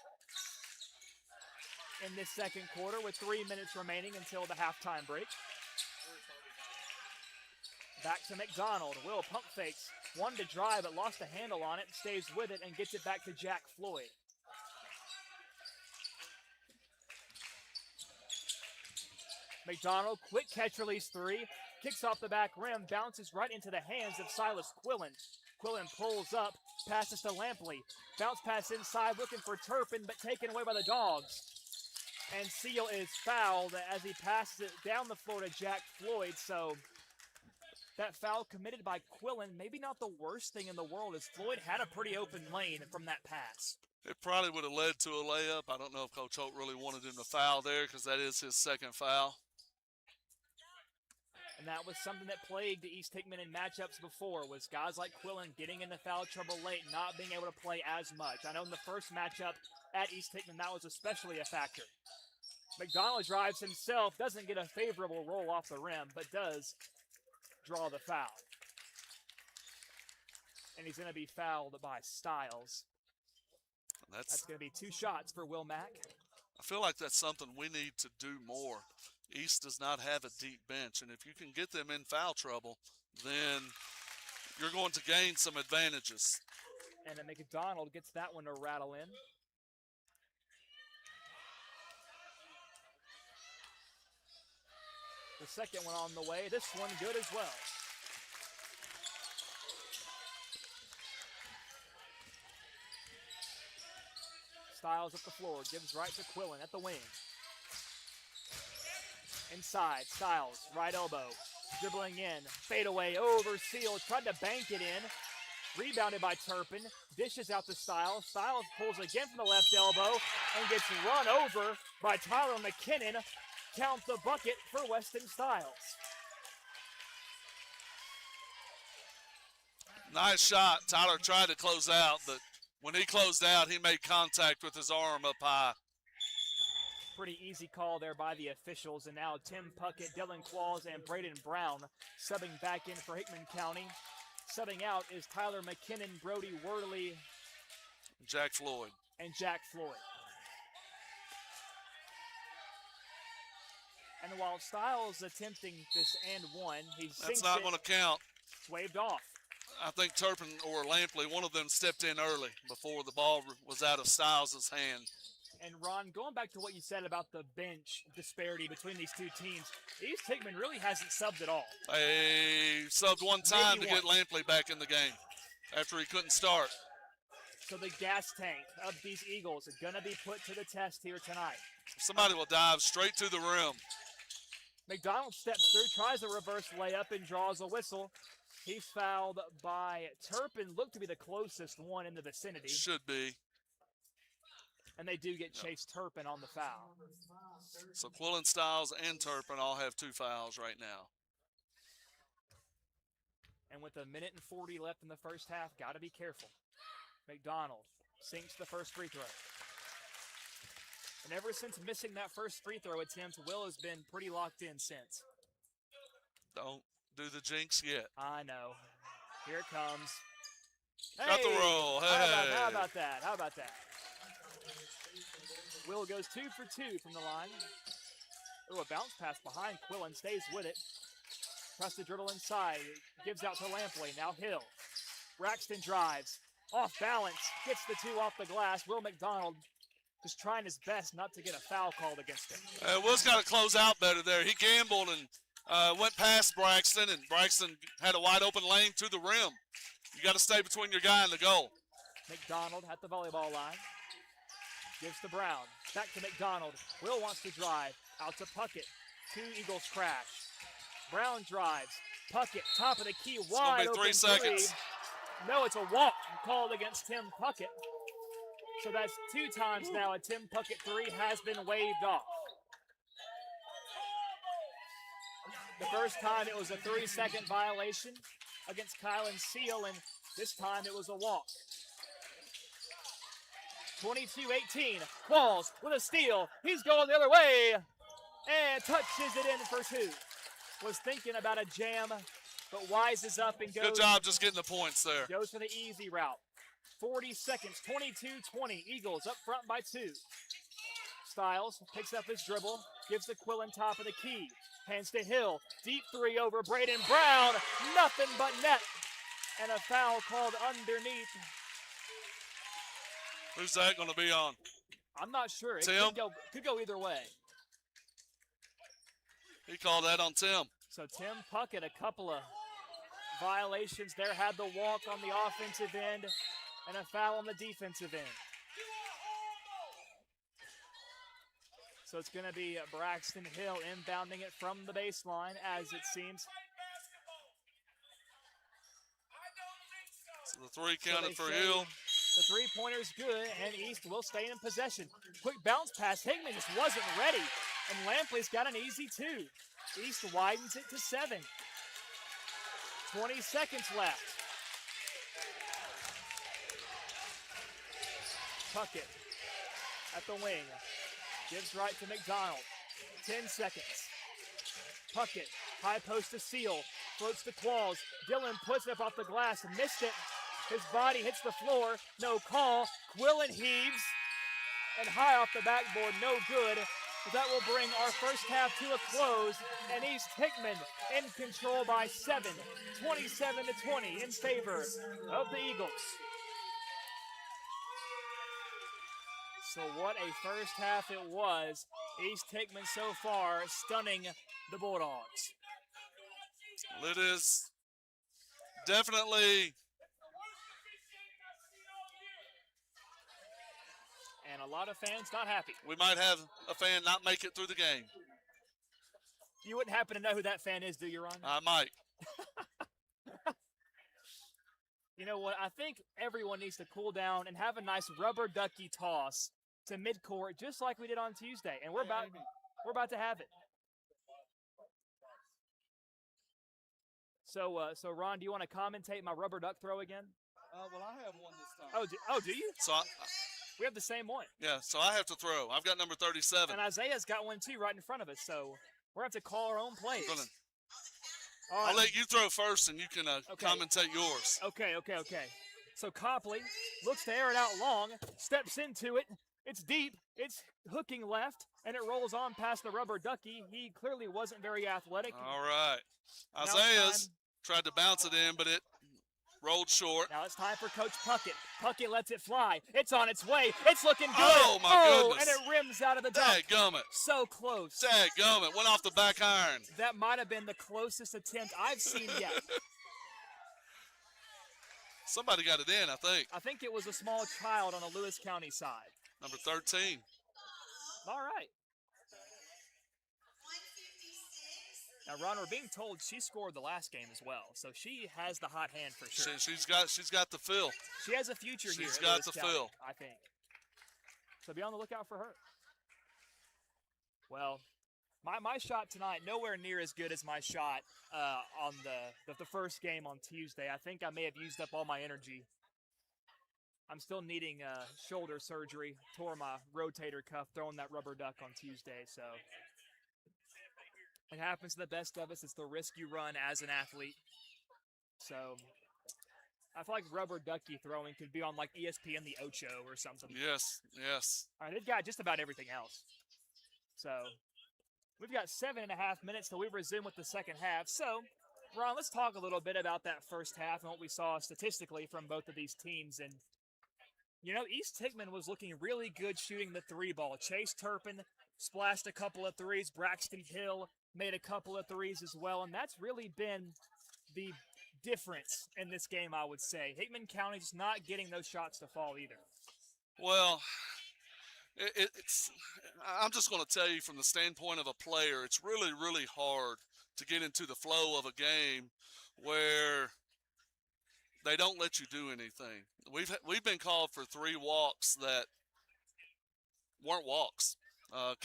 in this second quarter with 3 minutes remaining until the halftime break. Back to McDonald. Will pump fakes. One to drive, but lost a handle on it. Stays with it and gets it back to Jack Floyd. McDonald, quick catch release 3. Kicks off the back rim, bounces right into the hands of Silas Quillen. Quillen pulls up, passes to Lampley. Bounce pass inside, looking for Turpin, but taken away by the Dogs. And Seal is fouled as he passes it down the floor to Jack Floyd. So That foul committed by Quillen, maybe not the worst thing in the world, as Floyd had a pretty open lane from that pass. It probably would have led to a layup. I don't know if Coach Holt really wanted him to foul there because that is his second foul. And that was something that plagued East Hickman in matchups before, was guys like Quillen getting into foul trouble late, not being able to play as much. I know in the first matchup at East Hickman, that was especially a factor. McDonald drives himself, doesn't get a favorable roll off the rim, but does draw the foul. And he's going to be fouled by Styles. That's going to be 2 shots for Will Mack. I feel like that's something we need to do more. East does not have a deep bench, and if you can get them in foul trouble, then you're going to gain some advantages. And then McDonald gets that one to rattle in. The second one on the way. This one good as well. Styles up the floor. Gives right to Quillen at the wing. Inside. Styles. Right elbow. Dribbling in. Fade away over Seal. Tried to bank it in. Rebounded by Turpin. Dishes out to Styles. Styles pulls again from the left elbow and gets run over by Tyler McKinnon. Count the bucket for Weston Styles. Nice shot. Tyler tried to close out, but when he closed out, he made contact with his arm up high. Pretty easy call there by the officials. And now Tim Puckett, Dylan Qualls, and Braden Brown subbing back in for Hickman County. Subbing out is Tyler McKinnon, Brody Worley, Jack Floyd. And Jack Floyd. And while Styles attempting this and one, that's not going to count. It's waved off. I think Turpin or Lampley, one of them stepped in early before the ball was out of Styles' hand. And Ron, going back to what you said about the bench disparity between these two teams, East Hickman really hasn't subbed at all. They subbed one time to get Lampley back in the game after he couldn't start. So the gas tank of these Eagles is going to be put to the test here tonight. Somebody will dive straight to the rim. McDonald steps through, tries a reverse layup, and draws a whistle. He's fouled by Turpin, looked to be the closest one in the vicinity. Should be. And they do get Chase Turpin on the foul. So Quillen, Styles, and Turpin all have 2 fouls right now. And with 1:40 left in the first half, got to be careful. McDonald sinks the first free throw. And ever since missing that first free throw attempt, Will has been pretty locked in since. Don't do the jinx yet. I know. Here it comes. Got the roll. Hey. How about that? How about that? Will goes 2 for 2 from the line. Oh, a bounce pass behind Quillen, stays with it. Tries to dribble inside, gives out to Lampley, now Hill. Braxton drives, off balance, gets the 2 off the glass. Will McDonald just trying his best not to get a foul called against him. Will's got to close out better there. He gambled and went past Braxton, and Braxton had a wide open lane to the rim. You got to stay between your guy and the goal. McDonald at the volleyball line. Gives to Brown. Back to McDonald. Will wants to drive. Out to Puckett. 2 Eagles crash. Brown drives. Puckett, top of the key, wide open 3 seconds. Three. No, it's a walk called against Tim Puckett. So that's 2 times now a Tim Puckett 3 has been waved off. The first time it was a 3-second violation against Kylan Seal, and this time it was a walk. 22-18, Qualls with a steal. He's going the other way and touches it in for 2. Was thinking about a jam, but wises up and goes. Good job just getting the points there. Goes for the easy route. 40 seconds, 22-20. Eagles up front by 2. Styles picks up his dribble, gives to Quillen top of the key. Hands to Hill. Deep 3 over Braden Brown. Nothing but net. And a foul called underneath. Who's that going to be on? I'm not sure. It Tim? could go either way. He called that on Tim. So Tim Puckett, a couple of violations there. Had the walk on the offensive end and a foul on the defensive end. So it's going to be Braxton Hill inbounding it from the baseline, as it seems. The three So counted they for say Hill. the three-pointer's good, and East will stay in possession. Quick bounce pass. Hickman just wasn't ready, and Lampley's got an easy two. East widens it to 7. 20 seconds left. Puckett at the wing. Gives right to McDonald. 10 seconds. Puckett, high post to Seal. Floats to Qualls. Dillon puts it up off the glass. Missed it. His body hits the floor. No call. Quillen heaves. And high off the backboard. No good. But that will bring our first half to a close. And East Hickman in control by 7. 27-20 in favor of the Eagles. So what a first half it was. East Hickman so far stunning the Bulldogs. It is definitely. And a lot of fans not happy. We might have a fan not make it through the game. You wouldn't happen to know who that fan is, do you, Ron? I might. You know what? I think everyone needs to cool down and have a nice rubber ducky toss to midcourt, just like we did on Tuesday. And we're about to have it. So Ron, do you want to commentate my rubber duck throw again? Well, I have one this time. Oh, do you? So We have the same one. yeah, so I have to throw. I've got number 37. And Isaiah's got one too right in front of us. So we're going to have to call our own plays. All I'll right. let you throw first, and you can Okay. commentate yours. Okay. So Copley looks to air it out long, steps into it. It's deep. It's hooking left, and it rolls on past the rubber ducky. He clearly wasn't very athletic. All right. Now it's Isaiah's time. tried to bounce it in, but it rolled short. Now it's time for Coach Puckett. Puckett lets it fly. It's on its way. It's looking good. Oh, my goodness. And it rims out of the duck. Dadgummit. So close. Dadgummit. Went off the back iron. That might have been the closest attempt I've seen yet. Somebody got it in, I think. I think it was a small child on the Lewis County side. Number 13. All right. Now, Ron, we're being told she scored the last game as well, so she has the hot hand for sure. She's got the feel. She has a future here. She's at got Lewis the County, feel. I think. So be on the lookout for her. Well, my shot tonight nowhere near as good as my shot on the first game on Tuesday. I think I may have used up all my energy. I'm still needing shoulder surgery. Tore my rotator cuff throwing that rubber duck on Tuesday. So it happens to the best of us. It's the risk you run as an athlete. So I feel like rubber ducky throwing could be on like ESPN The Ocho or something. Yes. All right, they've got just about everything else. So we've got 7.5 minutes till we resume with the second half. So, Ron, let's talk a little bit about that first half and what we saw statistically from both of these teams. And, you know, East Hickman was looking really good shooting the three ball. Chase Turpin splashed a couple of threes. Braxton Hill made a couple of threes as well. And that's really been the difference in this game, I would say. Hickman County just not getting those shots to fall either. Well, it's. I'm just going to tell you from the standpoint of a player, it's really, really hard to get into the flow of a game where they don't let you do anything. We've been called for 3 walks that weren't walks.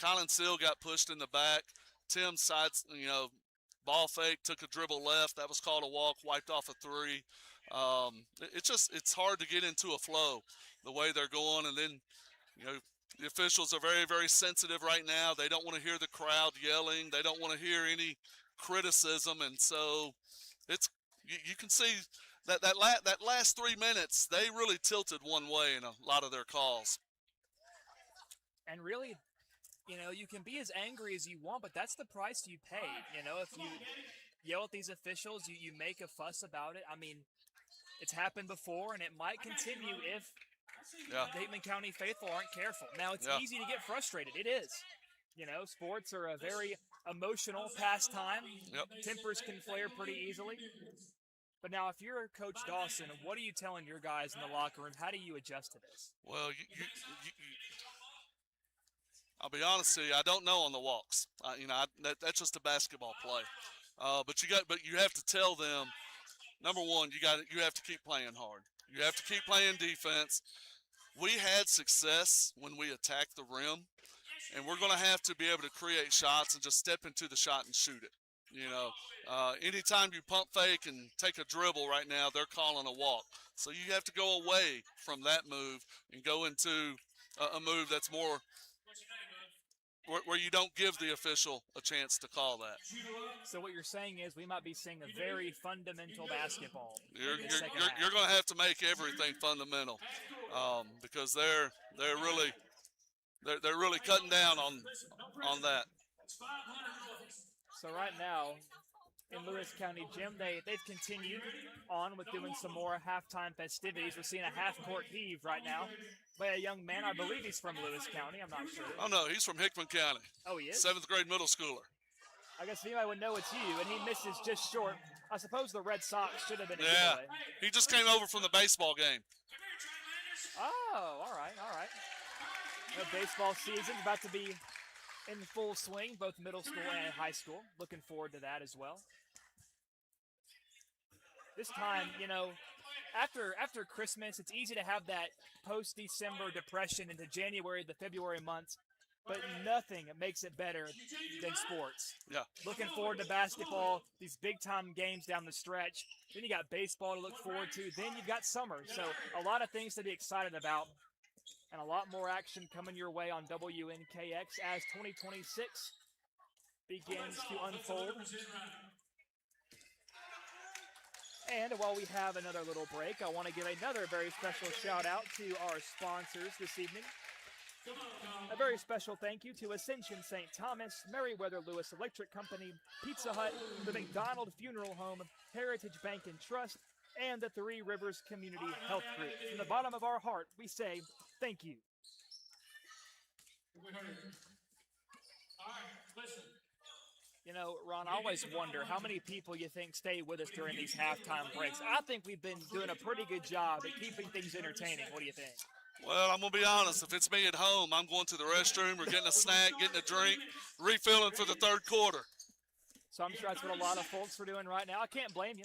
Colin Seal got pushed in the back. Tim sides, ball fake, took a dribble left. That was called a walk, wiped off a 3. It's hard to get into a flow the way they're going. And then, the officials are very, very sensitive right now. They don't want to hear the crowd yelling. They don't want to hear any criticism. And so you can see that last 3 minutes, they really tilted one way in a lot of their calls. And really, you can be as angry as you want, but that's the price you pay. If you yell at these officials, you make a fuss about it. I mean, it's happened before, and it might continue if the Hickman County faithful aren't careful. Now, it's easy to get frustrated. It is. Sports are a very emotional pastime. Tempers can flare pretty easily. But now, if you're Coach Dawson, what are you telling your guys in the locker room? How do you adjust to this? Well, I'll be honest with you, I don't know on the walks. That's just a basketball play. But you have to tell them, number one, you have to keep playing hard. You have to keep playing defense. We had success when we attacked the rim, and we're going to have to be able to create shots and just step into the shot and shoot it. Anytime you pump fake and take a dribble right now, they're calling a walk. So you have to go away from that move and go into a move that's more where you don't give the official a chance to call that. So what you're saying is we might be seeing a very fundamental basketball. You're going to have to make everything fundamental because they're really cutting down on that. So right now in Lewis County Gym, they've continued on with doing some more halftime festivities. We're seeing a half-court heave right now by a young man. I believe he's from Lewis County. I'm not sure. Oh, no, he's from Hickman County. Oh, he is? 7th grade middle schooler. I guess anybody would know it's you, and he misses just short. I suppose the Red Sox should have been a giveaway. Yeah, he just came over from the baseball game. Oh, all right. The baseball season's about to be in full swing, both middle school and high school. Looking forward to that as well. This time, after Christmas, it's easy to have that post-December depression into January, the February months, but nothing makes it better than sports. Yeah. Looking forward to basketball, these big-time games down the stretch. Then you got baseball to look forward to. Then you've got summer. So a lot of things to be excited about and a lot more action coming your way on WNKX as 2026 begins to unfold. And while we have another little break, I want to give another very special shout out to our sponsors this evening. A very special thank you to Ascension St. Thomas, Meriwether Lewis Electric Company, Pizza Hut, the McDonald Funeral Home, Heritage Bank and Trust, and the Three Rivers Community Health Group. From the bottom of our heart, we say thank you. Ron, I always wonder how many people you think stay with us during these halftime breaks. I think we've been doing a pretty good job at keeping things entertaining. What do you think? Well, I'm going to be honest. If it's me at home, I'm going to the restroom or getting a snack, getting a drink, refilling for the third quarter. So I'm sure that's what a lot of folks are doing right now. I can't blame you.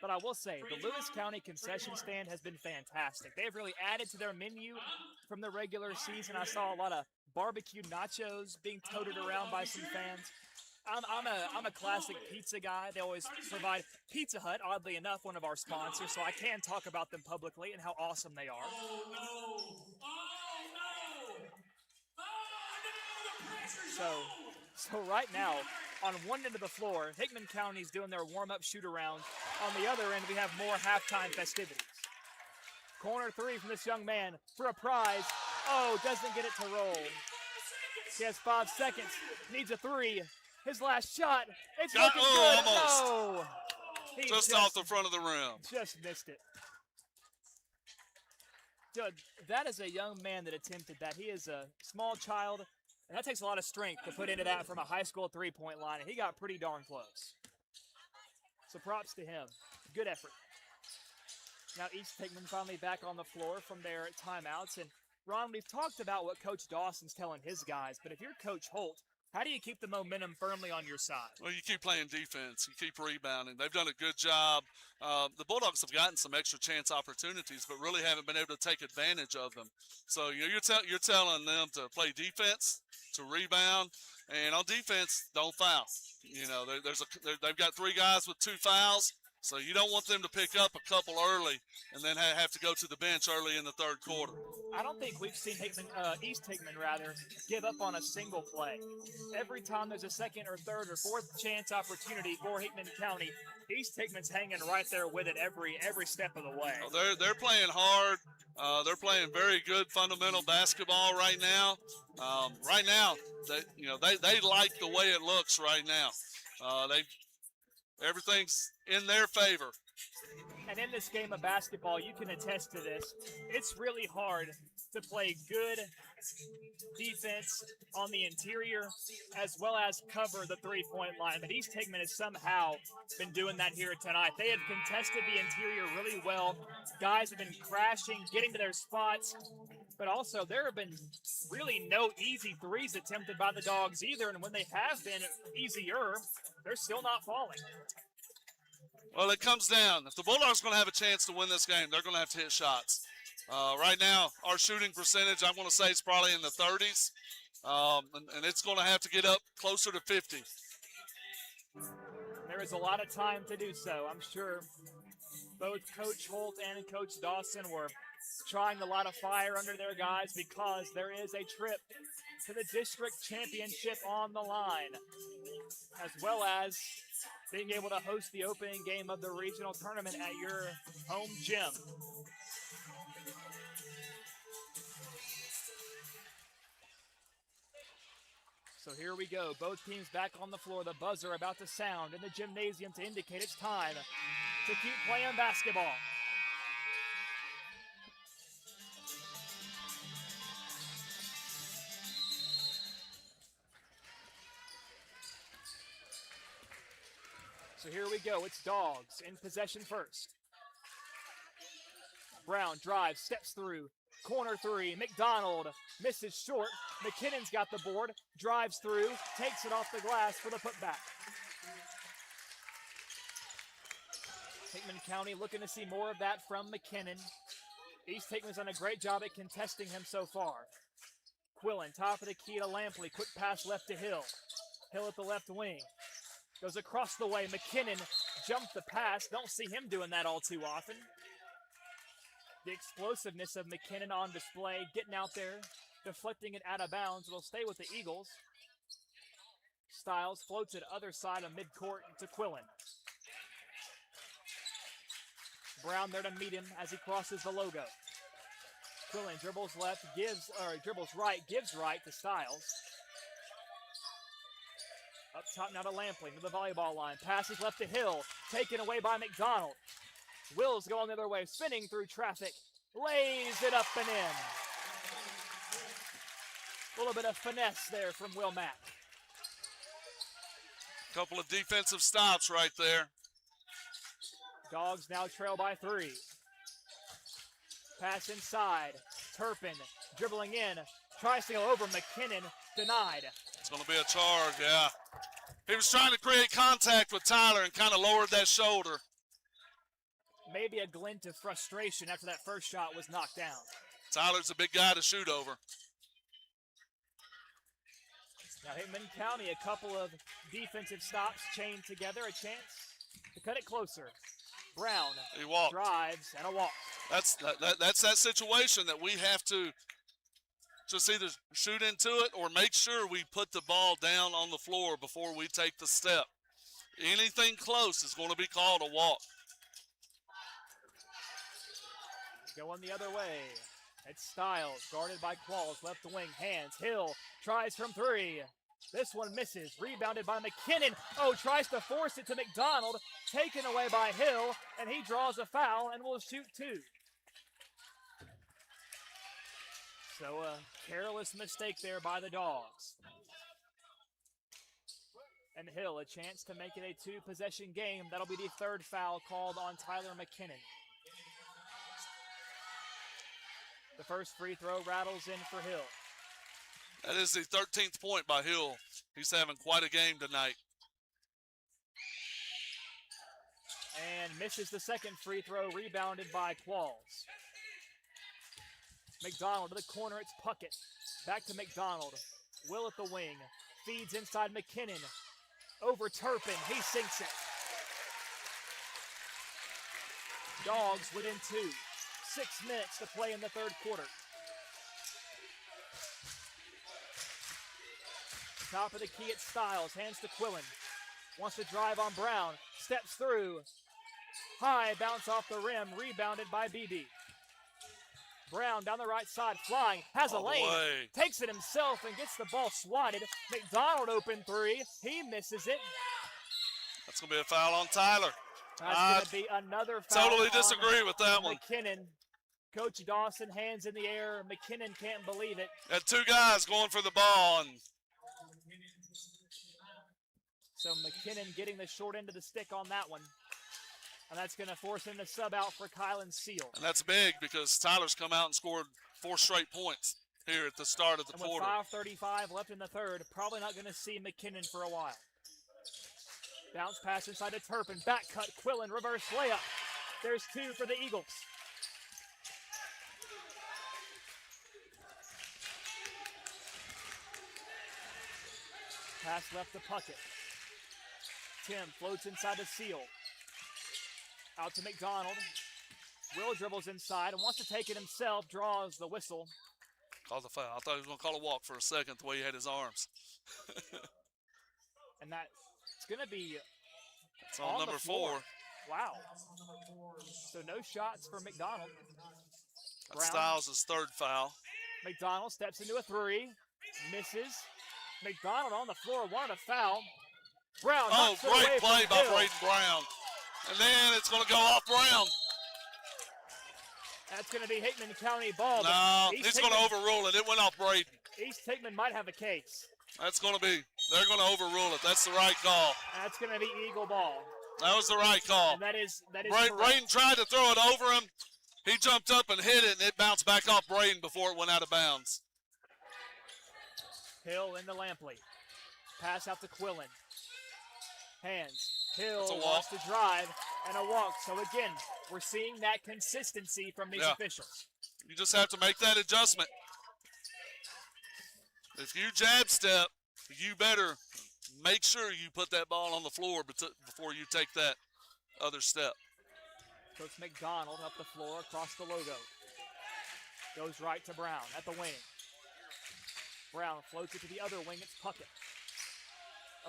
But I will say, the Lewis County concession stand has been fantastic. They've really added to their menu from the regular season. I saw a lot of barbecue nachos being toted around by some fans. I'm a classic pizza guy. They always provide Pizza Hut, oddly enough, one of our sponsors, so I can talk about them publicly and how awesome they are. So right now, on one end of the floor, Hickman County's doing their warm-up shoot-around. On the other end, we have more halftime festivities. Corner three from this young man for a prize. Oh, doesn't get it to roll. He has 5 seconds, needs a three. His last shot, it's looking good. Almost. Oh, just off the front of the rim. Just missed it. Dude, that is a young man that attempted that. He is a small child, and that takes a lot of strength to put into that from a high school three-point line, and he got pretty darn close. So props to him. Good effort. Now East Hickman finally back on the floor from their timeouts, and Ron, we've talked about what Coach Dawson's telling his guys, but if you're Coach Holt, how do you keep the momentum firmly on your side? Well, you keep playing defense. You keep rebounding. They've done a good job. The Bulldogs have gotten some extra chance opportunities, but really haven't been able to take advantage of them. So you're telling them to play defense, to rebound, and on defense, don't foul. They've got 3 guys with 2 fouls. So you don't want them to pick up a couple early and then have to go to the bench early in the third quarter. I don't think we've seen East Hickman give up on a single play. Every time there's a second or third or fourth chance opportunity for Hickman County, East Hickman's hanging right there with it every step of the way. Oh, they're playing hard. They're playing very good fundamental basketball right now. They like the way it looks right now. Everything's in their favor. And in this game of basketball, you can attest to this. It's really hard to play good defense on the interior as well as cover the three-point line. But East Hickman has somehow been doing that here tonight. They have contested the interior really well. Guys have been crashing, getting to their spots. But also, there have been really no easy threes attempted by the Dogs either. And when they have been easier, they're still not falling. Well, it comes down. If the Bulldogs are going to have a chance to win this game, they're going to have to hit shots. Right now, our shooting percentage, I'm going to say, is probably in the 30s, and it's going to have to get up closer to 50. There is a lot of time to do so. I'm sure both Coach Holt and Coach Dawson were trying to light a fire under their guys because there is a trip to the district championship on the line, as well as being able to host the opening game of the regional tournament at your home gym. So here we go. Both teams back on the floor. The buzzer about to sound in the gymnasium to indicate it's time to keep playing basketball. So here we go. It's Dogs in possession first. Brown drives, steps through. Corner three. McDonald misses short. McKinnon's got the board. Drives through. Takes it off the glass for the putback. Hickman County looking to see more of that from McKinnon. East Hickman's done a great job at contesting him so far. Quillen, top of the key to Lampley. Quick pass left to Hill. Hill at the left wing. Goes across the way. McKinnon jumped the pass. Don't see him doing that all too often. The explosiveness of McKinnon on display. Getting out there. Deflecting it out of bounds. It'll stay with the Eagles. Stiles floats it other side of midcourt to Quillen. Brown there to meet him as he crosses the logo. Quillen dribbles left, dribbles right, gives right to Stiles. Up top now to Lampley, to the volleyball line. Passes left to Hill, taken away by McDonald. Wills going the other way, spinning through traffic. Lays it up and in. A little bit of finesse there from Will Mack. Couple of defensive stops right there. Dogs now trail by 3. Pass inside. Turpin dribbling in. Tries to go over McKinnon. Denied. It's going to be a charge, yeah. He was trying to create contact with Tyler and kind of lowered that shoulder. Maybe a glint of frustration after that first shot was knocked down. Tyler's a big guy to shoot over. Now Hickman County, a couple of defensive stops chained together. A chance to cut it closer. Brown he walked. Drives and a walk. That's that situation that we have to just either shoot into it or make sure we put the ball down on the floor before we take the step. Anything close is going to be called a walk. Going the other way. It's Stiles, guarded by Qualls, left wing, hands. Hill tries from 3. This one misses, rebounded by McKinnon. Oh, tries to force it to McDonald, taken away by Hill, and he draws a foul and will shoot 2. So a careless mistake there by the Dogs. And Hill, a chance to make it a 2-possession game. That'll be the 3rd foul called on Tyler McKinnon. The first free throw rattles in for Hill. That is the 13th point by Hill. He's having quite a game tonight. And misses the second free throw, rebounded by Qualls. McDonald to the corner, it's Puckett. Back to McDonald. Will at the wing. Feeds inside McKinnon. Over Turpin, he sinks it. Dogs within 2. 6 minutes to play in the 3rd quarter. Top of the key at Stiles, hands to Quillen. Wants to drive on Brown, steps through. High bounce off the rim, rebounded by BB. Brown down the right side, flying, has a lane, takes it himself and gets the ball swatted. McDonald open 3, he misses it. That's going to be a foul on Tyler. That's going to be another foul. Totally disagree with that one. McKinnon. Coach Dawson, hands in the air. McKinnon can't believe it. Had 2 guys going for the ball. And so McKinnon getting the short end of the stick on that one. And that's going to force him to sub out for Kylan Seal. And that's big because Tyler's come out and scored 4 straight points here at the start of the quarter. With 5:35 left in the 3rd, probably not going to see McKinnon for a while. Bounce pass inside to Turpin. Back cut, Quillen, reverse layup. There's 2 for the Eagles. Pass left to Puckett. Tim floats inside to Seal. Out to McDonald. Will dribbles inside and wants to take it himself, draws the whistle. Called the foul. I thought he was going to call a walk for a second the way he had his arms. And that's going to be it's on number 4. Wow. So no shots for McDonald. That's Styles' 3rd foul. McDonald steps into a 3. Misses. McDonald on the floor, wanted a foul. Brown. Oh, great play by Braden Brown. And then it's going to go off Brown. That's going to be Hickman County ball. No, he's going to overrule it. It went off Braden. East Hickman might have a case. That's going to be, they're going to overrule it. That's the right call. That's going to be Eagle ball. That was the right call. And that is Braden tried to throw it over him. He jumped up and hit it, and it bounced back off Braden before it went out of bounds. Hill into Lampley. Pass out to Quillen. Hands. Hill That's a walk. wants to drive and a walk. So again, we're seeing that consistency from these officials. You just have to make that adjustment. If you jab step, you better make sure you put that ball on the floor before you take that other step. Coach McDonald up the floor across the logo. Goes right to Brown at the wing. Brown floats it to the other wing. It's Puckett.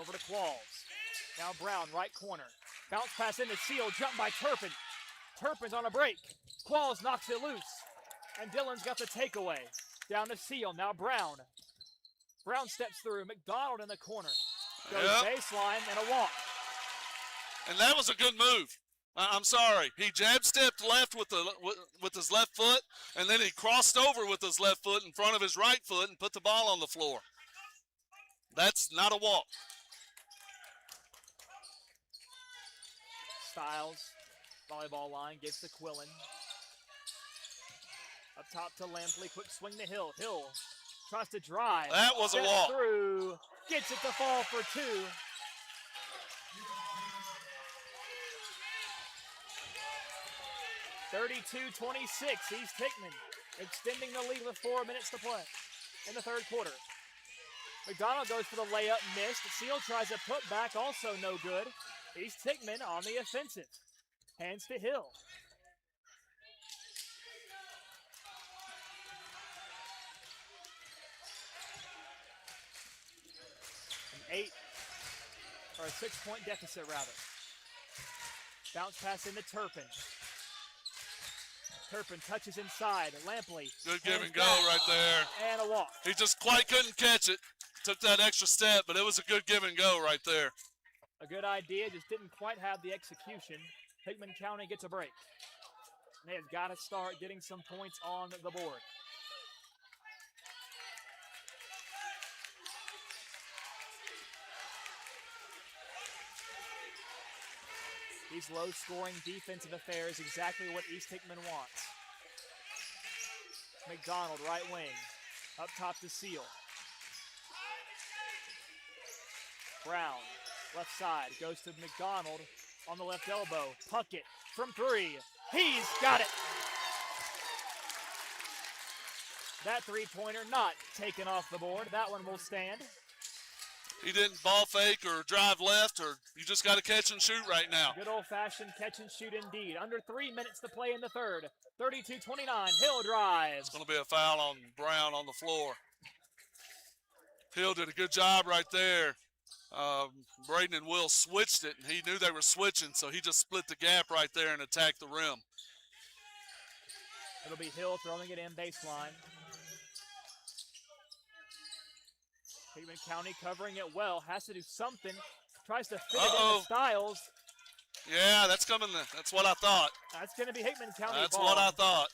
Over to Qualls. Now Brown, right corner. Bounce pass into Seal, jump by Turpin. Turpin's on a break. Qualls knocks it loose. And Dillon's got the takeaway. Down to Seal, now Brown. Brown steps through, McDonald in the corner. Goes baseline and a walk. And that was a good move. I'm sorry. He jab stepped left with his left foot, and then he crossed over with his left foot in front of his right foot and put the ball on the floor. That's not a walk. Styles, volleyball line, gives to Quillen. Up top to Lampley, quick swing to Hill. Hill tries to drive. That was a walk. Through, gets it to fall for 2. (32-26), East Hickman extending the lead with 4 minutes to play in the 3rd quarter. McDonald goes for the layup, missed. Seal tries a put back, also no good. East Hickman on the offensive. Hands to Hill. A 6-point deficit rather. Bounce pass into Turpin. Turpin touches inside. Lampley. Good give and go right there. And a walk. He just quite couldn't catch it. Took that extra step, but it was a good give and go right there. A good idea, just didn't quite have the execution. Hickman County gets a break. They have got to start getting some points on the board. These low-scoring defensive affairs, exactly what East Hickman wants. McDonald, right wing. Up top to Seal. Brown, left side, goes to McDonald on the left elbow. Puckett from 3. He's got it. That three-pointer not taken off the board. That one will stand. He didn't ball fake or drive left, or you just got to catch and shoot right now. Good old-fashioned catch and shoot indeed. Under 3 minutes to play in the 3rd. 32-29, Hill drives. It's going to be a foul on Brown on the floor. Hill did a good job right there. Braden and Will switched it, and he knew they were switching, so he just split the gap right there and attacked the rim. It'll be Hill throwing it in baseline. Hickman County covering it well, has to do something. Tries to fit it into Styles. Yeah, that's coming. That's what I thought. That's going to be Hickman County That's ball. what I thought.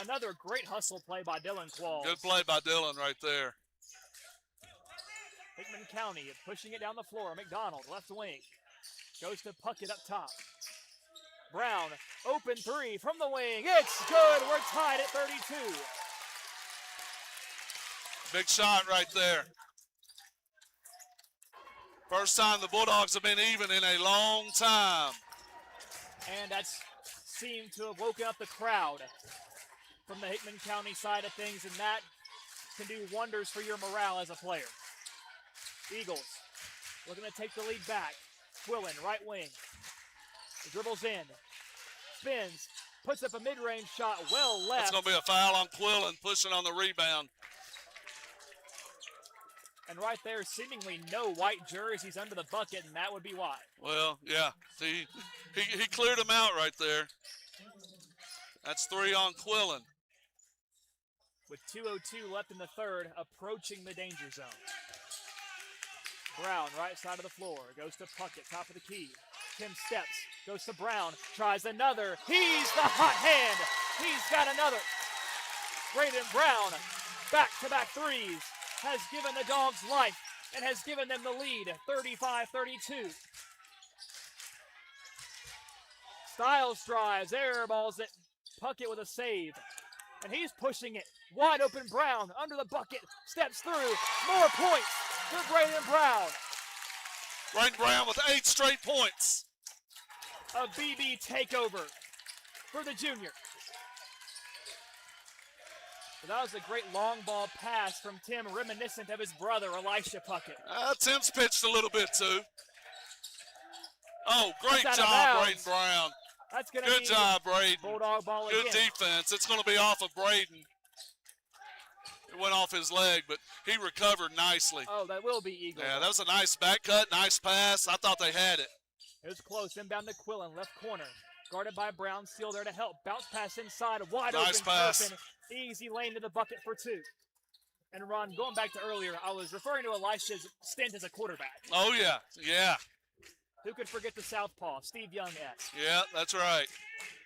Another great hustle play by Dylan Qualls. Good play by Dylan right there. Hickman County pushing it down the floor. McDonald, left wing. Goes to Puckett up top. Brown, open 3 from the wing. It's good. We're tied at 32. Big shot right there. First time the Bulldogs have been even in a long time. And that's seemed to have woken up the crowd from the Hickman County side of things, and that can do wonders for your morale as a player. Eagles looking to take the lead back. Quillen, right wing. He dribbles in, spins, puts up a mid-range shot, well left. It's going to be a foul on Quillen, pushing on the rebound. And right there, seemingly no white jerseys under the bucket, and that would be why. Well, yeah, he cleared them out right there. That's 3 on Quillen. With 2:02 left in the third, approaching the danger zone. Brown, right side of the floor, goes to Puckett, top of the key. Tim steps, goes to Brown, tries another. He's the hot hand. He's got another. Braden Brown, back-to-back threes, has given the Dogs life and has given them the lead, 35-32. Styles drives, airballs it. Puckett with a save. And he's pushing it. Wide open Brown under the bucket. Steps through. More points for Braden Brown. Braden Brown with 8 straight points. A BB takeover for the junior. So that was a great long ball pass from Tim, reminiscent of his brother, Elisha Puckett. Tim's pitched a little bit too. Oh, great That's job, Braden Brown. That's gonna Good be job, Braden. Bulldog ball Good again. defense. It's going to be off of Braden. It went off his leg, but he recovered nicely. Oh, that will be Eagle. Yeah, that was a nice back cut, nice pass. I thought they had it. It was close. Inbound to Quillen, left corner. Guarded by Brown, still there to help. Bounce pass inside, wide Nice open. pass. Turpin. Easy lane to the bucket for 2. And Ron, going back to earlier, I was referring to Elisha's stint as a quarterback. Oh, yeah, yeah. Who could forget the southpaw, Steve Young-esque. Yeah, that's right.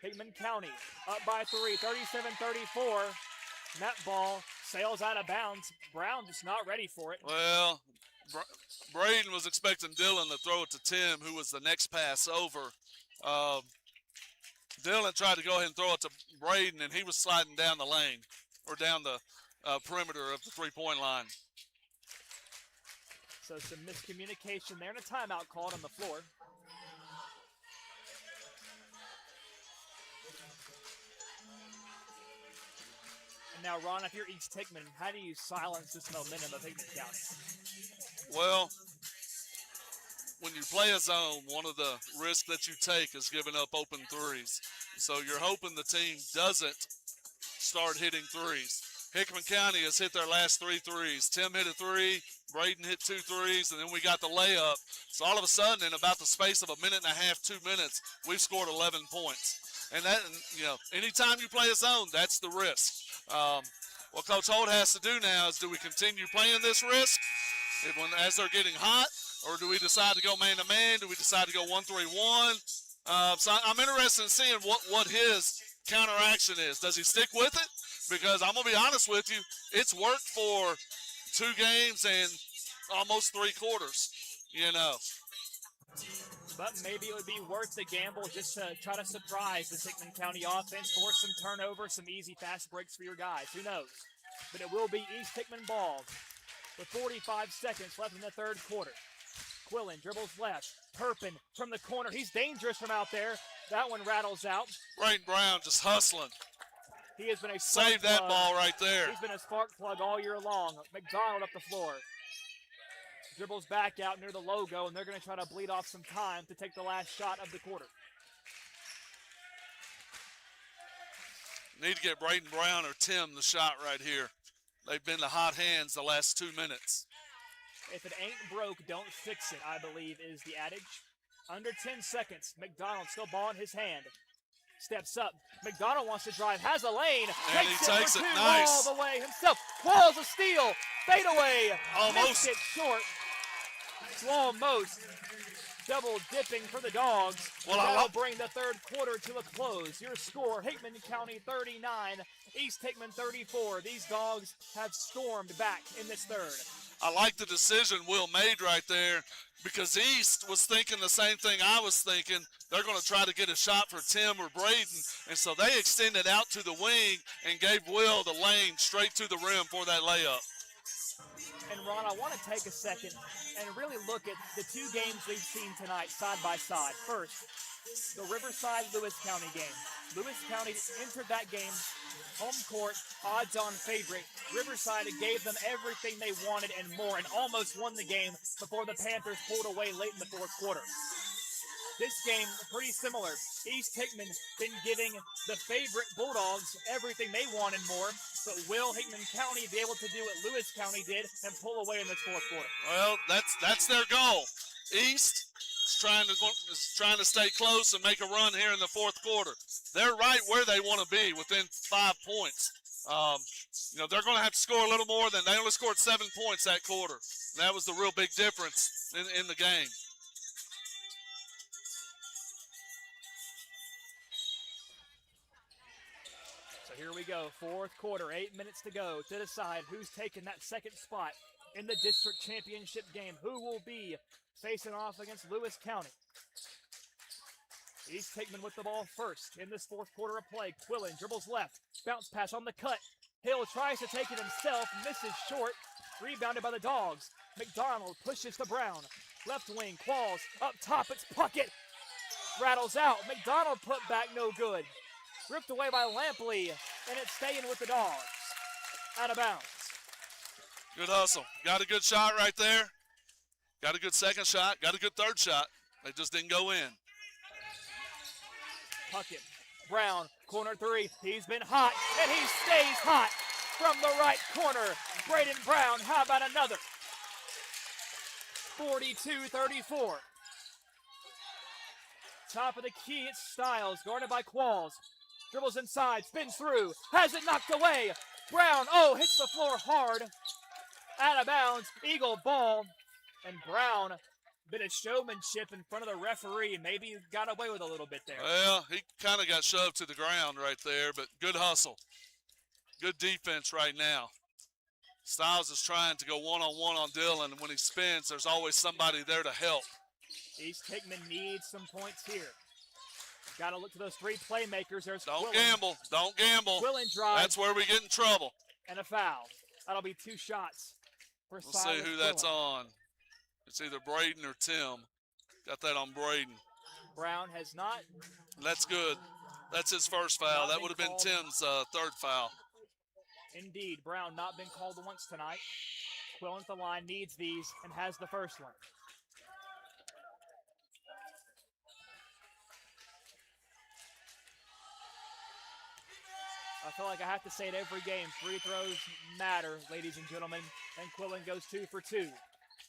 Hickman County up by 3, 37-34. And that ball sails out of bounds. Brown just not ready for it. Well, Braden was expecting Dylan to throw it to Tim, who was the next pass over. Dylan tried to go ahead and throw it to Braden, and he was sliding down the lane or down the perimeter of the three-point line. So some miscommunication there and a timeout called on the floor. And now, Ron, if you're East Hickman, how do you silence this momentum of Hickman County? Well, when you play a zone, one of the risks that you take is giving up open threes. So you're hoping the team doesn't start hitting threes. Hickman County has hit their last 3 threes. Tim hit a 3, Braden hit 2 threes, and then we got the layup. So all of a sudden, in about the space of a minute and a half, 2 minutes, we've scored 11 points. And that, you know, anytime you play a zone, that's the risk. What Coach Holt has to do now is, do we continue playing this risk as they're getting hot, or do we decide to go man-to-man? Do we decide to go 1-3-1? So I'm interested in seeing what his counteraction is. Does he stick with it? Because I'm going to be honest with you, it's worked for 2 games and almost 3 quarters, you know. But maybe it would be worth the gamble just to try to surprise the Hickman County offense, force some turnovers, some easy fast breaks for your guys. Who knows? But it will be East Hickman ball with 45 seconds left in the third quarter. Quillen dribbles left. Turpin from the corner. He's dangerous from out there. That one rattles out. Braden Brown just hustling. He has been a spark Save that plug. ball right there. He's been a spark plug all year long. McDonald up the floor. Dribbles back out near the logo, and they're going to try to bleed off some time to take the last shot of the quarter. Need to get Braden Brown or Tim the shot right here. They've been the hot hands the last 2 minutes. If it ain't broke, don't fix it, I believe is the adage. Under 10 seconds, McDonald still ball in his hand. Steps up. McDonald wants to drive, has a lane. And he takes it nice. All the way himself. Walls a steal. Fade away. Almost. Missed it short. Almost. Double dipping for the Dogs. Well, that'll bring the third quarter to a close. Your score, Hickman County 39, East Hickman 34. These Dogs have stormed back in this third. I like the decision Will made right there, because East was thinking the same thing I was thinking. They're going to try to get a shot for Tim or Braden, and so they extended out to the wing and gave Will the lane straight to the rim for that layup. And Ron, I want to take a second and really look at the two games we've seen tonight side by side. First, the Riverside-Lewis County game. Lewis County entered that game home court, odds-on favorite. Riverside gave them everything they wanted and more and almost won the game before the Panthers pulled away late in the fourth quarter. This game, pretty similar. East Hickman been giving the favorite Bulldogs everything they wanted more, but will Hickman County be able to do what Lewis County did and pull away in this fourth quarter? Well, that's their goal. East is trying to stay close and make a run here in the fourth quarter. They're right where they want to be, within 5 points. They're going to have to score a little more than they only scored 7 points that quarter. That was the real big difference in the game. So here we go, fourth quarter, 8 minutes to go to decide who's taking that second spot in the district championship game. Who will be facing off against Lewis County? East Hickman with the ball first in this fourth quarter of play. Quillen dribbles left, bounce pass on the cut. Hill tries to take it himself, misses short, rebounded by the Dogs. McDonald pushes to Brown. Left wing, Qualls, up top, it's Puckett. Rattles out, McDonald put back, no good. Ripped away by Lampley, and it's staying with the Dogs. Out of bounds. Good hustle. Got a good shot right there. Got a good second shot. Got a good third shot. They just didn't go in. Puckett, Brown, corner three. He's been hot, and he stays hot from the right corner. Braden Brown, how about another? 42-34. Top of the key, it's Styles, guarded by Qualls. Dribbles inside, spins through, has it knocked away. Brown, hits the floor hard. Out of bounds, Eagle ball. And Brown, bit of showmanship in front of the referee. Maybe got away with a little bit there. Well, he kind of got shoved to the ground right there, but good hustle. Good defense right now. Styles is trying to go one-on-one on Dillon, and when he spins, there's always somebody there to help. East Hickman needs some points here. Got to look to those three playmakers. There's Don't Quillen. gamble. Don't gamble. Quillen drives. That's where we get in trouble. And a foul. That'll be 2 shots. We'll see who that's on. It's either Braden or Tim. Got that on Braden. Brown has not. That's good. That's his first foul. That would have been Tim's third foul. Indeed, Brown not been called once tonight. Quillen at the line needs these and has the first one. I feel like I have to say it every game. Free throws matter, ladies and gentlemen. And Quillen goes 2 for 2.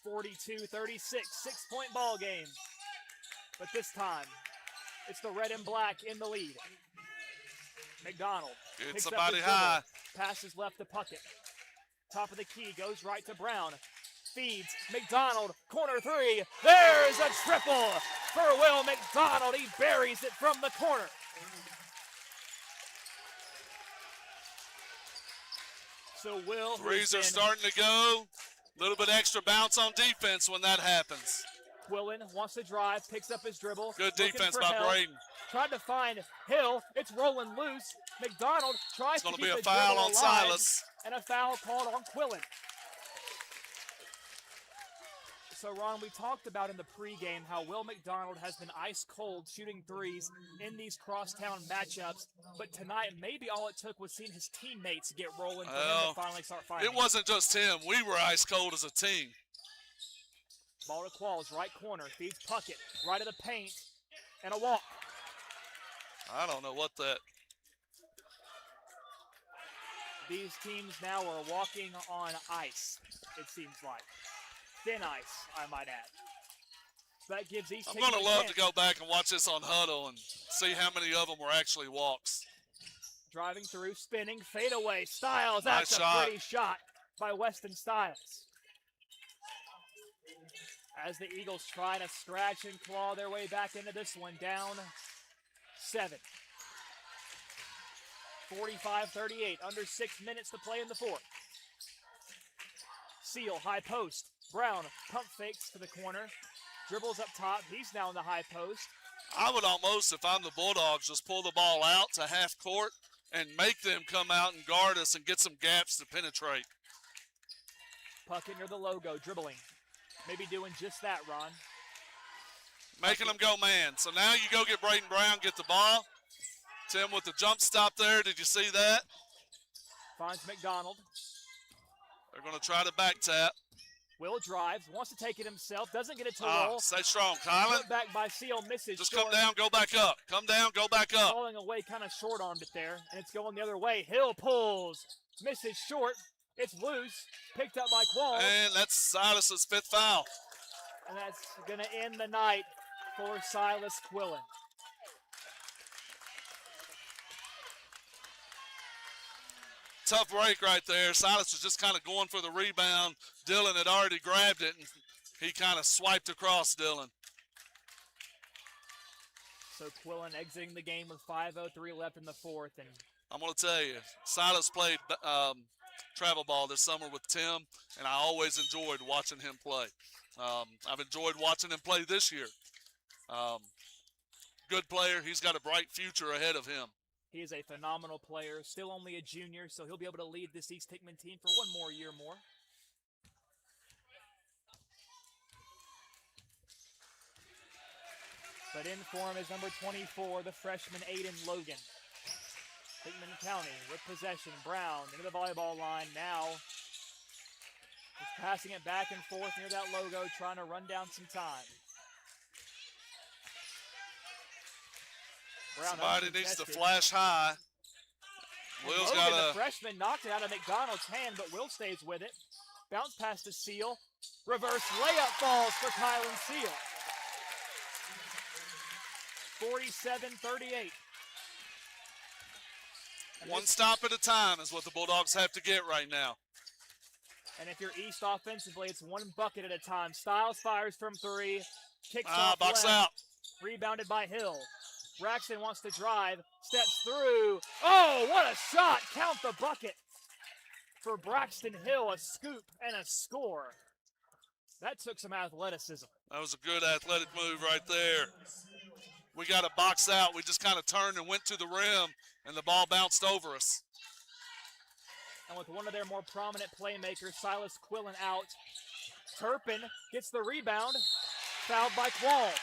42-36, 6-point ball game. But this time, it's the red and black in the lead. McDonald Get picks somebody up his high. dribble, passes left to Puckett. Top of the key, goes right to Brown. Feeds McDonald, corner three. There's a triple for Will McDonald. He buries it from the corner. So Will, Threes are starting to go. A little bit extra bounce on defense when that happens. Quillen wants to drive, picks up his dribble. Good looking defense for by Hill. Braden. Tried to find Hill. It's rolling loose. McDonald tries It's to going keep to be a the foul dribble on alive, Silas. and a foul called on Quillen. So, Ron, we talked about in the pregame how Will McDonald has been ice cold shooting threes in these crosstown matchups, but tonight maybe all it took was seeing his teammates get rolling for him to finally start fighting. It wasn't just him. We were ice cold as a team. Ball to Qualls, right corner, feeds Puckett, right of the paint, and a walk. I don't know what that. These teams now are walking on ice, it seems like. Thin ice, I might add. So that gives East I'm going to Hickman love a to chance. go back and watch this on Huddle and see how many of them were actually walks. Driving through, spinning, fade away. Styles, Nice that's shot. a pretty shot by Weston Styles. As the Eagles try to scratch and claw their way back into this one, down 7. 45-38, under 6 minutes to play in the fourth. Seal, high post. Brown, pump fakes to the corner. Dribbles up top. He's now in the high post. I would almost, if I'm the Bulldogs, just pull the ball out to half court and make them come out and guard us and get some gaps to penetrate. Puckett near the logo, dribbling. Maybe doing just that, Ron. Making them go man. So now you go get Braden Brown, get the ball. Tim with the jump stop there. Did you see that? Finds McDonald. They're going to try to back tap. Will drives, wants to take it himself, doesn't get it to roll. Stay strong, Kylan. Put back by Seal, misses. Just short. come down, go back up. Come down, go back up. Falling away, kind of short-armed it there, and it's going the other way. Hill pulls, misses short. It's loose, picked up by Qualls. And that's Silas's 5th foul. And that's going to end the night for Silas Quillen. Tough break right there. Silas was just kind of going for the rebound. Dylan had already grabbed it, and he kind of swiped across Dylan. So Quillen exiting the game with 5:03 left in the fourth. And I'm going to tell you, Silas played travel ball this summer with Tim, and I always enjoyed watching him play. I've enjoyed watching him play this year. Good player. He's got a bright future ahead of him. He is a phenomenal player, still only a junior, so he'll be able to lead this East Hickman team for one more year more. But in form is number 24, the freshman Aiden Logan. Hickman County with possession. Brown into the volleyball line now. Just passing it back and forth near that logo, trying to run down some time. Brown somebody needs to flash high. Will's got the freshman knocked it out of McDonald's hand, but Will stays with it. Bounce pass to Seal. Reverse layup falls for Kylan Seal. 47-38. One stop at a time is what the Bulldogs have to get right now. And if you're East offensively, it's one bucket at a time. Styles fires from three. Kicks off box left. out. Rebounded by Hill. Braxton wants to drive. Steps through. Oh, what a shot. Count the bucket for Braxton Hill. A scoop and a score. That took some athleticism. That was a good athletic move right there. We got a box out. We just kind of turned and went to the rim, and the ball bounced over us. And with one of their more prominent playmakers, Silas Quillen out. Turpin gets the rebound. Fouled by Qualls.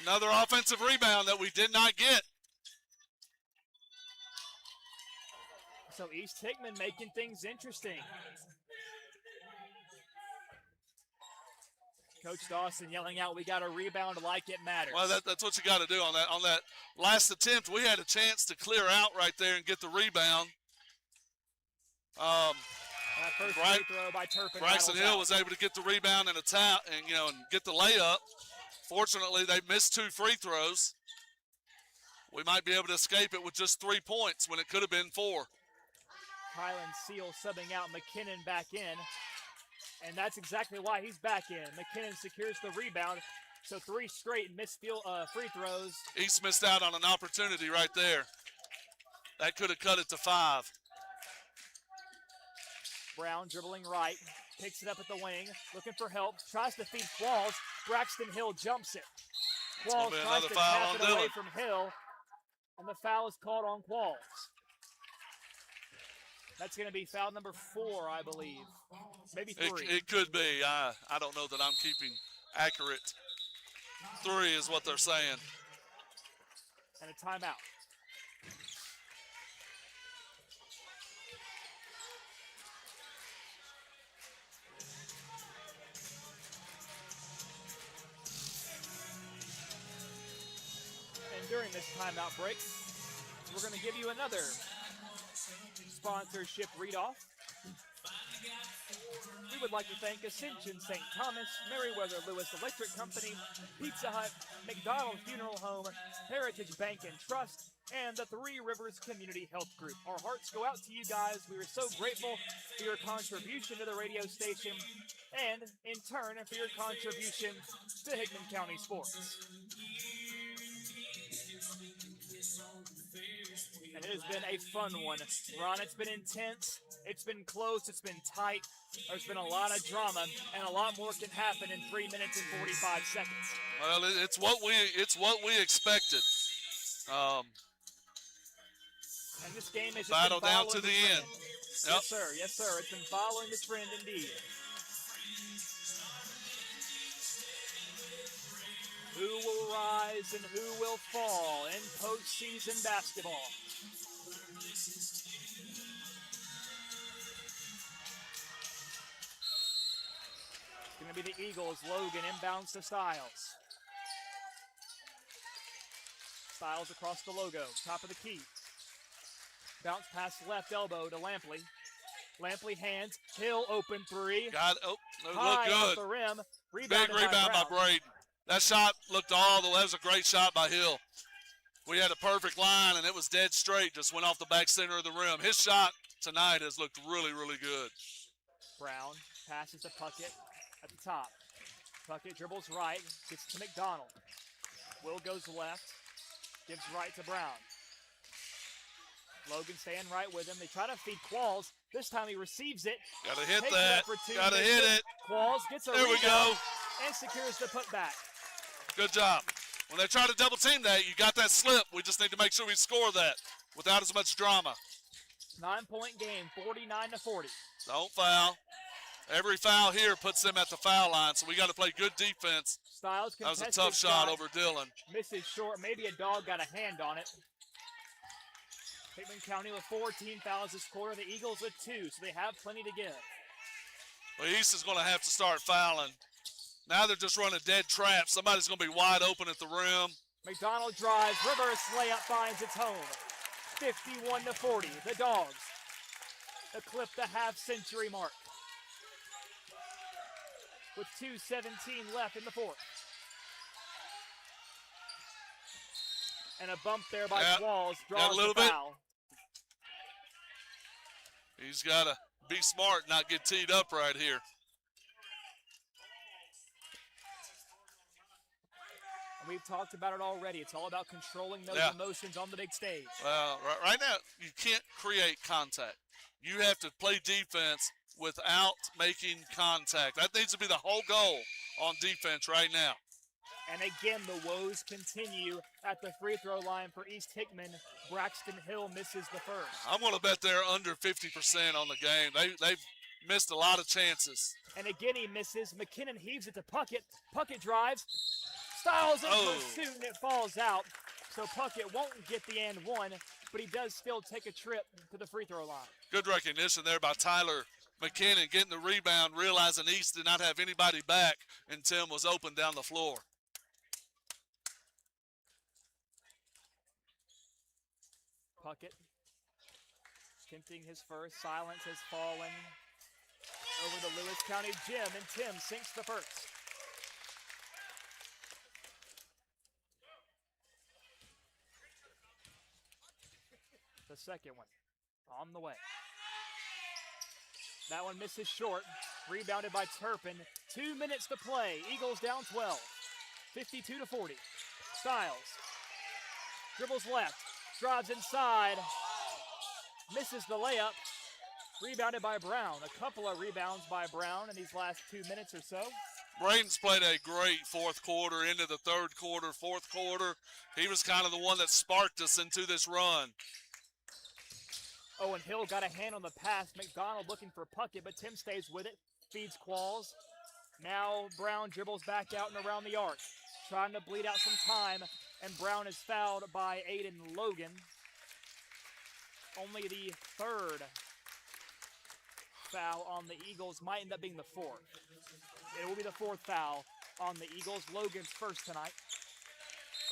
Another offensive rebound that we did not get. So East Hickman making things interesting. Coach Dawson yelling out, "We got a rebound like it matters." Well, that's what you got to do on that. On that last attempt, we had a chance to clear out right there and get the rebound. That first free throw by Turpin. Braxton Hill was able to get the rebound and and get the layup. Fortunately, they missed 2 free throws. We might be able to escape it with just 3 points when it could have been 4. Kylan Seal subbing out, McKinnon back in. And that's exactly why he's back in. McKinnon secures the rebound. So 3 straight missed free throws. East missed out on an opportunity right there. That could have cut it to 5. Brown dribbling right. Picks it up at the wing. Looking for help. Tries to feed Qualls. Braxton Hill jumps it. Qualls tries to tap it away from Hill. And the foul is called on Qualls. That's going to be foul number 4, I believe. Maybe 3. It could be. I don't know that I'm keeping accurate. 3 is what they're saying. And a timeout. And during this timeout break, we're going to give you another sponsorship read-off. We would like to thank Ascension St. Thomas, Meriwether Lewis Electric Company, Pizza Hut, McDonald Funeral Home, Heritage Bank and Trust, and the Three Rivers Community Health Group. Our hearts go out to you guys. We are so grateful for your contribution to the radio station and, in turn, for your contribution to Hickman County sports. And it has been a fun one, Ron. It's been intense, it's been close, it's been tight. There's been a lot of drama, and a lot more can happen in 3 minutes and 45 seconds. Well, it's what we expected. And this game is battle down to the end. Yes, sir. Yes, sir. It's been following the trend indeed. Who will rise and who will fall in postseason basketball? It's going to be the Eagles. Logan inbounds to Styles. Styles across the logo, top of the key. Bounce pass left elbow to Lampley. Lampley hands, Hill open three. Got it. Oh, it High looked off good. the rim. Big rebound by Braden. That shot looked all the way. That was a great shot by Hill. We had a perfect line, and it was dead straight. Just went off the back center of the rim. His shot tonight has looked really, really good. Brown passes to Puckett at the top. Puckett dribbles right, gets to McDonald. Will goes left, gives right to Brown. Logan staying right with him. They try to feed Qualls. This time he receives it. Gotta hit Takes that. it for two, Gotta hit it. Qualls gets a There we rebound go. and secures the putback. Good job. When they try to double team that, you got that slip. We just need to make sure we score that without as much drama. 9-point game, 49-40. Don't foul. Every foul here puts them at the foul line, so we got to play good defense. Styles That was a contested tough shot over Dillon. Misses short. Maybe a dog got a hand on it. Hickman County with 14 fouls this quarter. The Eagles with 2, so they have plenty to give. Well, East is going to have to start fouling. Now they're just running dead traps. Somebody's going to be wide open at the rim. McDonald drives. Reverse layup finds its home. 51-40. The Dogs eclipse the half-century mark with 2:17 left in the fourth. And a bump there by Qualls draws a little the bit. foul. He's got to be smart, not get teed up right here. And we've talked about it already. It's all about controlling those emotions on the big stage. Well, right now, you can't create contact. You have to play defense without making contact. That needs to be the whole goal on defense right now. And again, the woes continue at the free throw line for East Hickman. Braxton Hill misses the first. I'm going to bet they're under 50% on the game. They've missed a lot of chances. And again, he misses. McKinnon heaves it to Puckett. Puckett drives. Styles in pursuit, and it falls out. So Puckett won't get the and one, but he does still take a trip to the free throw line. Good recognition there by Tyler McKinnon, getting the rebound, realizing East did not have anybody back, and Tim was open down the floor. Puckett attempting his first. Silence has fallen over the Lewis County gym, and Tim sinks the first. The second one on the way. That one misses short. Rebounded by Turpin. 2 minutes to play. Eagles down 12. 52-40. Styles dribbles left. Drives inside. Misses the layup. Rebounded by Brown. A couple of rebounds by Brown in these last 2 minutes or so. Braden's played a great fourth quarter into the third quarter, fourth quarter. He was kind of the one that sparked us into this run. Owen Hill got a hand on the pass. McDonald looking for Puckett, but Tim stays with it. Feeds Qualls. Now Brown dribbles back out and around the arc. Trying to bleed out some time, and Brown is fouled by Aiden Logan. Only the third foul on the Eagles. Might end up being the fourth. It will be the fourth foul on the Eagles. Logan's first tonight.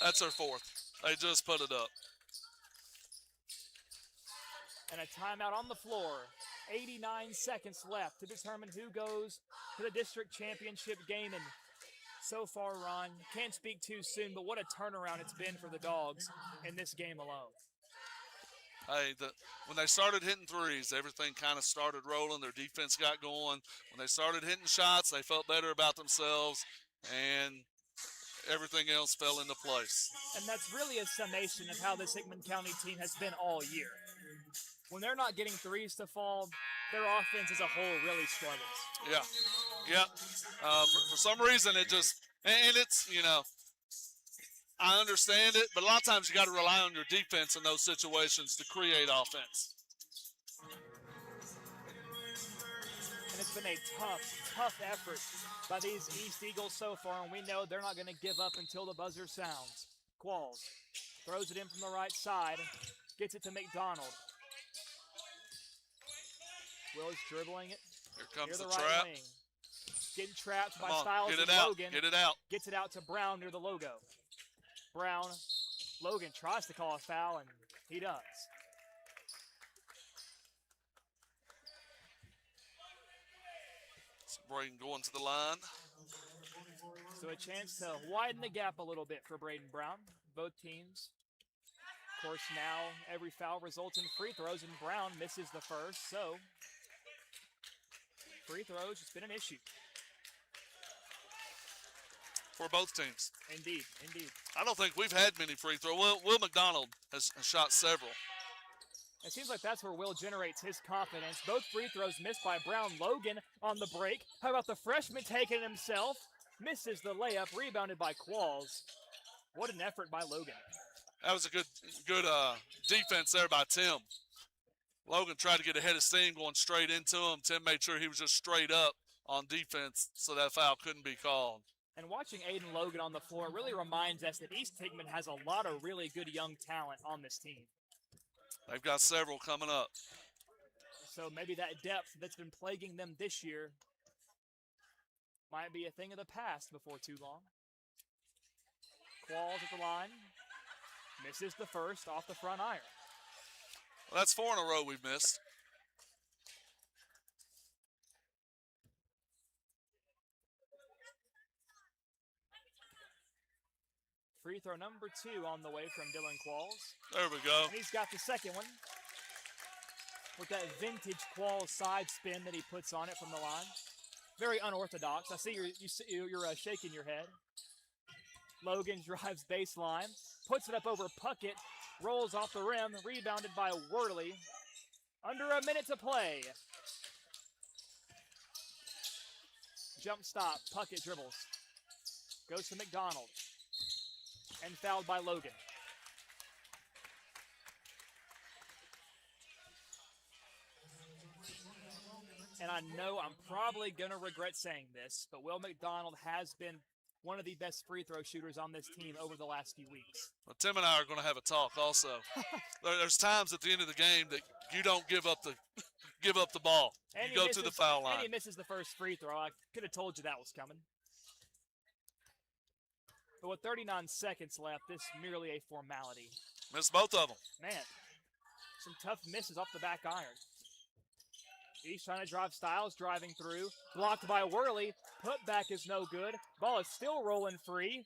That's their fourth. They just put it up. And a timeout on the floor. 89 seconds left to determine who goes to the district championship game. And so far, Ron, can't speak too soon, but what a turnaround it's been for the Dogs in this game alone. Hey, when they started hitting threes, everything kind of started rolling. Their defense got going. When they started hitting shots, they felt better about themselves, and everything else fell into place. And that's really a summation of how this Hickman County team has been all year. When they're not getting threes to fall, their offense as a whole really struggles. Yeah. For some reason, it just, and it's, I understand it, but a lot of times you got to rely on your defense in those situations to create offense. And it's been a tough effort by these East Eagles so far, and we know they're not going to give up until the buzzer sounds. Qualls throws it in from the right side, gets it to McDonald. Will's dribbling it. Here comes near the right trap. Wing. Getting trapped by Come on, Styles get and it out. Logan. Get it out. Gets it out to Brown near the logo. Brown, Logan tries to call a foul, and he does. Braden going to the line. So a chance to widen the gap a little bit for Braden Brown. Both teams. Of course, now every foul results in free throws, and Brown misses the first, so free throws has been an issue. For both teams. Indeed, indeed. I don't think we've had many free throws. Will McDonald has shot several. It seems like that's where Will generates his confidence. Both free throws missed by Brown. Logan on the break. How about the freshman taking it himself? Misses the layup, rebounded by Qualls. What an effort by Logan. That was a good defense there by Tim. Logan tried to get ahead of steam, going straight into him. Tim made sure he was just straight up on defense so that foul couldn't be called. And watching Aiden Logan on the floor really reminds us that East Hickman has a lot of really good young talent on this team. They've got several coming up. So maybe that depth that's been plaguing them this year might be a thing of the past before too long. Qualls at the line. Misses the first off the front iron. Well, that's 4 in a row we've missed. Free throw number 2 on the way from Dylan Qualls. There we go. And he's got the second one with that vintage Qualls side spin that he puts on it from the line. Very unorthodox. I see you're shaking your head. Logan drives baseline, puts it up over Puckett, rolls off the rim, rebounded by Worley. Under a minute to play. Jump stop, Puckett dribbles. Goes to McDonald. And fouled by Logan. And I know I'm probably going to regret saying this, but Will McDonald has been one of the best free throw shooters on this team over the last few weeks. Well, Tim and I are going to have a talk also. There's times at the end of the game that you don't give up the ball. And you go to the foul line. And he misses the first free throw. I could have told you that was coming. But with 39 seconds left, this is merely a formality. Missed both of them. Man, some tough misses off the back iron. He's trying to drive Styles, driving through. Blocked by Worley. Putback is no good. Ball is still rolling free.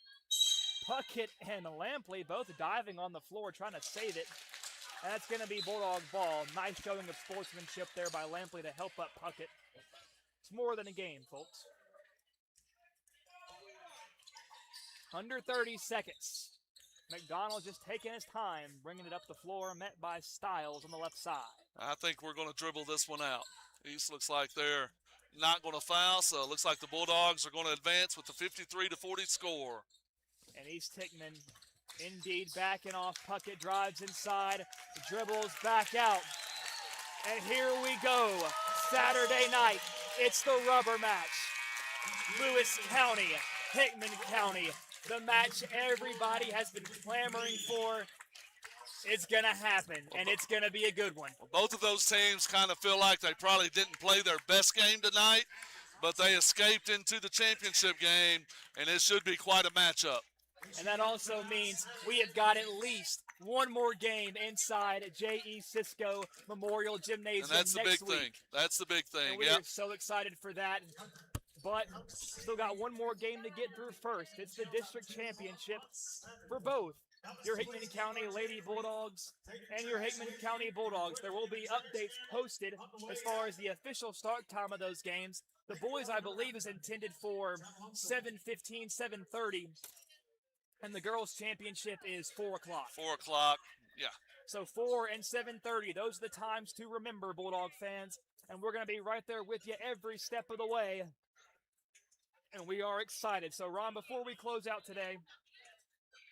Puckett and Lampley both diving on the floor, trying to save it. And that's going to be Bulldog ball. Nice showing of sportsmanship there by Lampley to help up Puckett. It's more than a game, folks. Under 30 seconds. McDonald just taking his time, bringing it up the floor, met by Styles on the left side. I think we're going to dribble this one out. East looks like they're not going to foul, so it looks like the Bulldogs are going to advance with the 53-40 score. And East Hickman indeed backing off. Puckett drives inside, dribbles back out. And here we go. Saturday night, it's the rubber match. Lewis County, Hickman County. The match everybody has been clamoring for. It's going to happen, and it's going to be a good one. Both of those teams kind of feel like they probably didn't play their best game tonight, but they escaped into the championship game, and it should be quite a matchup. And that also means we have got at least one more game inside J.E. Cisco Memorial Gymnasium and that's the next big week. thing. That's the big thing, And we are so excited for that. But still got one more game to get through first. It's the district championship for both your Hickman County Lady Bulldogs and your Hickman County Bulldogs. There will be updates posted as far as the official start time of those games. The boys, I believe, is intended for 7:15, 7:30. And the girls' championship is 4 o'clock. 4 o'clock, yeah. So 4 and 7:30, those are the times to remember, Bulldog fans. And we're going to be right there with you every step of the way. And we are excited. So, Ron, before we close out today,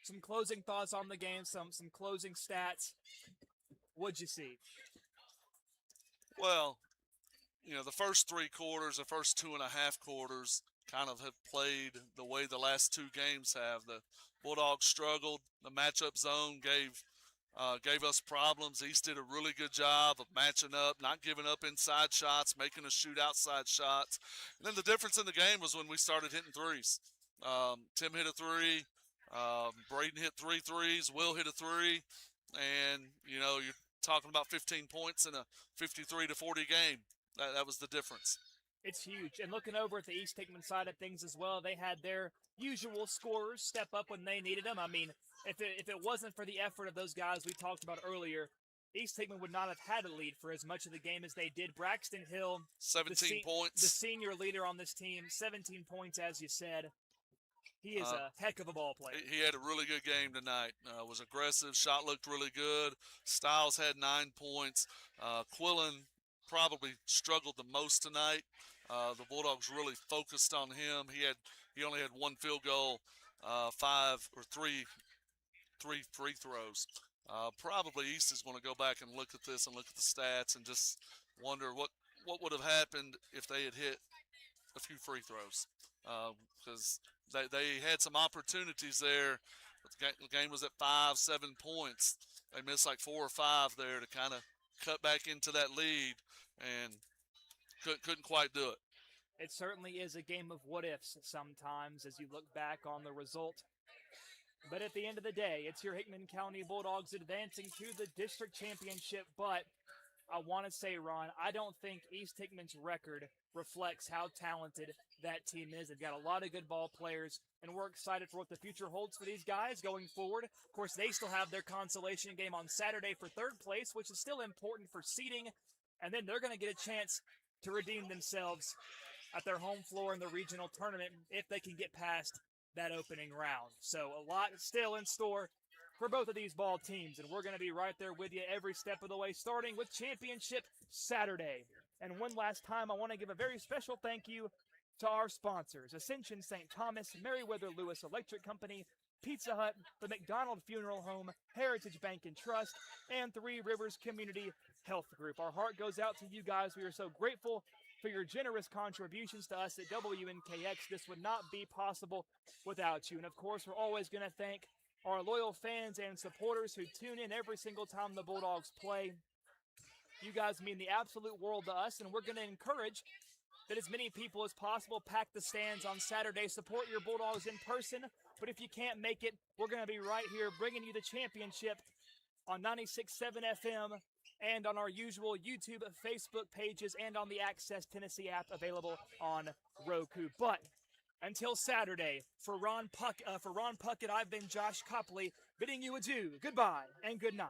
some closing thoughts on the game, some closing stats. What'd you see? Well, the first 3 quarters, the first 2.5 quarters kind of have played the way the last 2 games have. The Bulldogs struggled. The matchup zone gave us problems. East did a really good job of matching up, not giving up inside shots, making us shoot outside shots. And then the difference in the game was when we started hitting threes. Tim hit a 3. Braden hit 3 threes. Will hit a 3. And, you're talking about 15 points in a 53-40 game. That was the difference. It's huge. And looking over at the East Hickman side of things as well, they had their usual scorers step up when they needed them. I mean, if it wasn't for the effort of those guys we talked about earlier, East Hickman would not have had a lead for as much of the game as they did. Braxton Hill, 17 points. The senior leader on this team, 17 points, as you said. He is a heck of a ball player. He had a really good game tonight. Was aggressive. Shot looked really good. Stiles had 9 points. Quillen probably struggled the most tonight. The Bulldogs really focused on him. He only had 1 field goal, 3 free throws. Probably East is going to go back and look at this and look at the stats and just wonder what would have happened if they had hit a few free throws, because they had some opportunities there. The game was at 5-7 points. They missed like 4 or 5 there to kind of cut back into that lead and couldn't quite do it. It certainly is a game of what-ifs sometimes as you look back on the result. But at the end of the day, it's your Hickman County Bulldogs advancing to the district championship. But I want to say, Ron, I don't think East Hickman's record reflects how talented that team is. They've got a lot of good ball players, and we're excited for what the future holds for these guys going forward. Of course, they still have their consolation game on Saturday for 3rd place, which is still important for seeding. And then they're going to get a chance to redeem themselves at their home floor in the regional tournament if they can get past that opening round. So a lot still in store for both of these ball teams, and we're going to be right there with you every step of the way, starting with Championship Saturday. And one last time, I want to give a very special thank you to our sponsors: Ascension St. Thomas, Meriwether Lewis Electric Company, Pizza Hut, the McDonald Funeral Home, Heritage Bank and Trust, and 3 Rivers Community Health Group. Our heart goes out to you guys. We are so grateful for your generous contributions to us at WNKX. This would not be possible without you. And of course, we're always going to thank our loyal fans and supporters who tune in every single time the Bulldogs play. You guys mean the absolute world to us, and we're going to encourage that as many people as possible pack the stands on Saturday, support your Bulldogs in person. But if you can't make it, we're going to be right here bringing you the championship on 96.7 FM and on our usual YouTube, Facebook pages, and on the Access Tennessee app available on Roku. But until Saturday, for Ron Puckett, I've been Josh Copley, bidding you adieu, goodbye, and good night.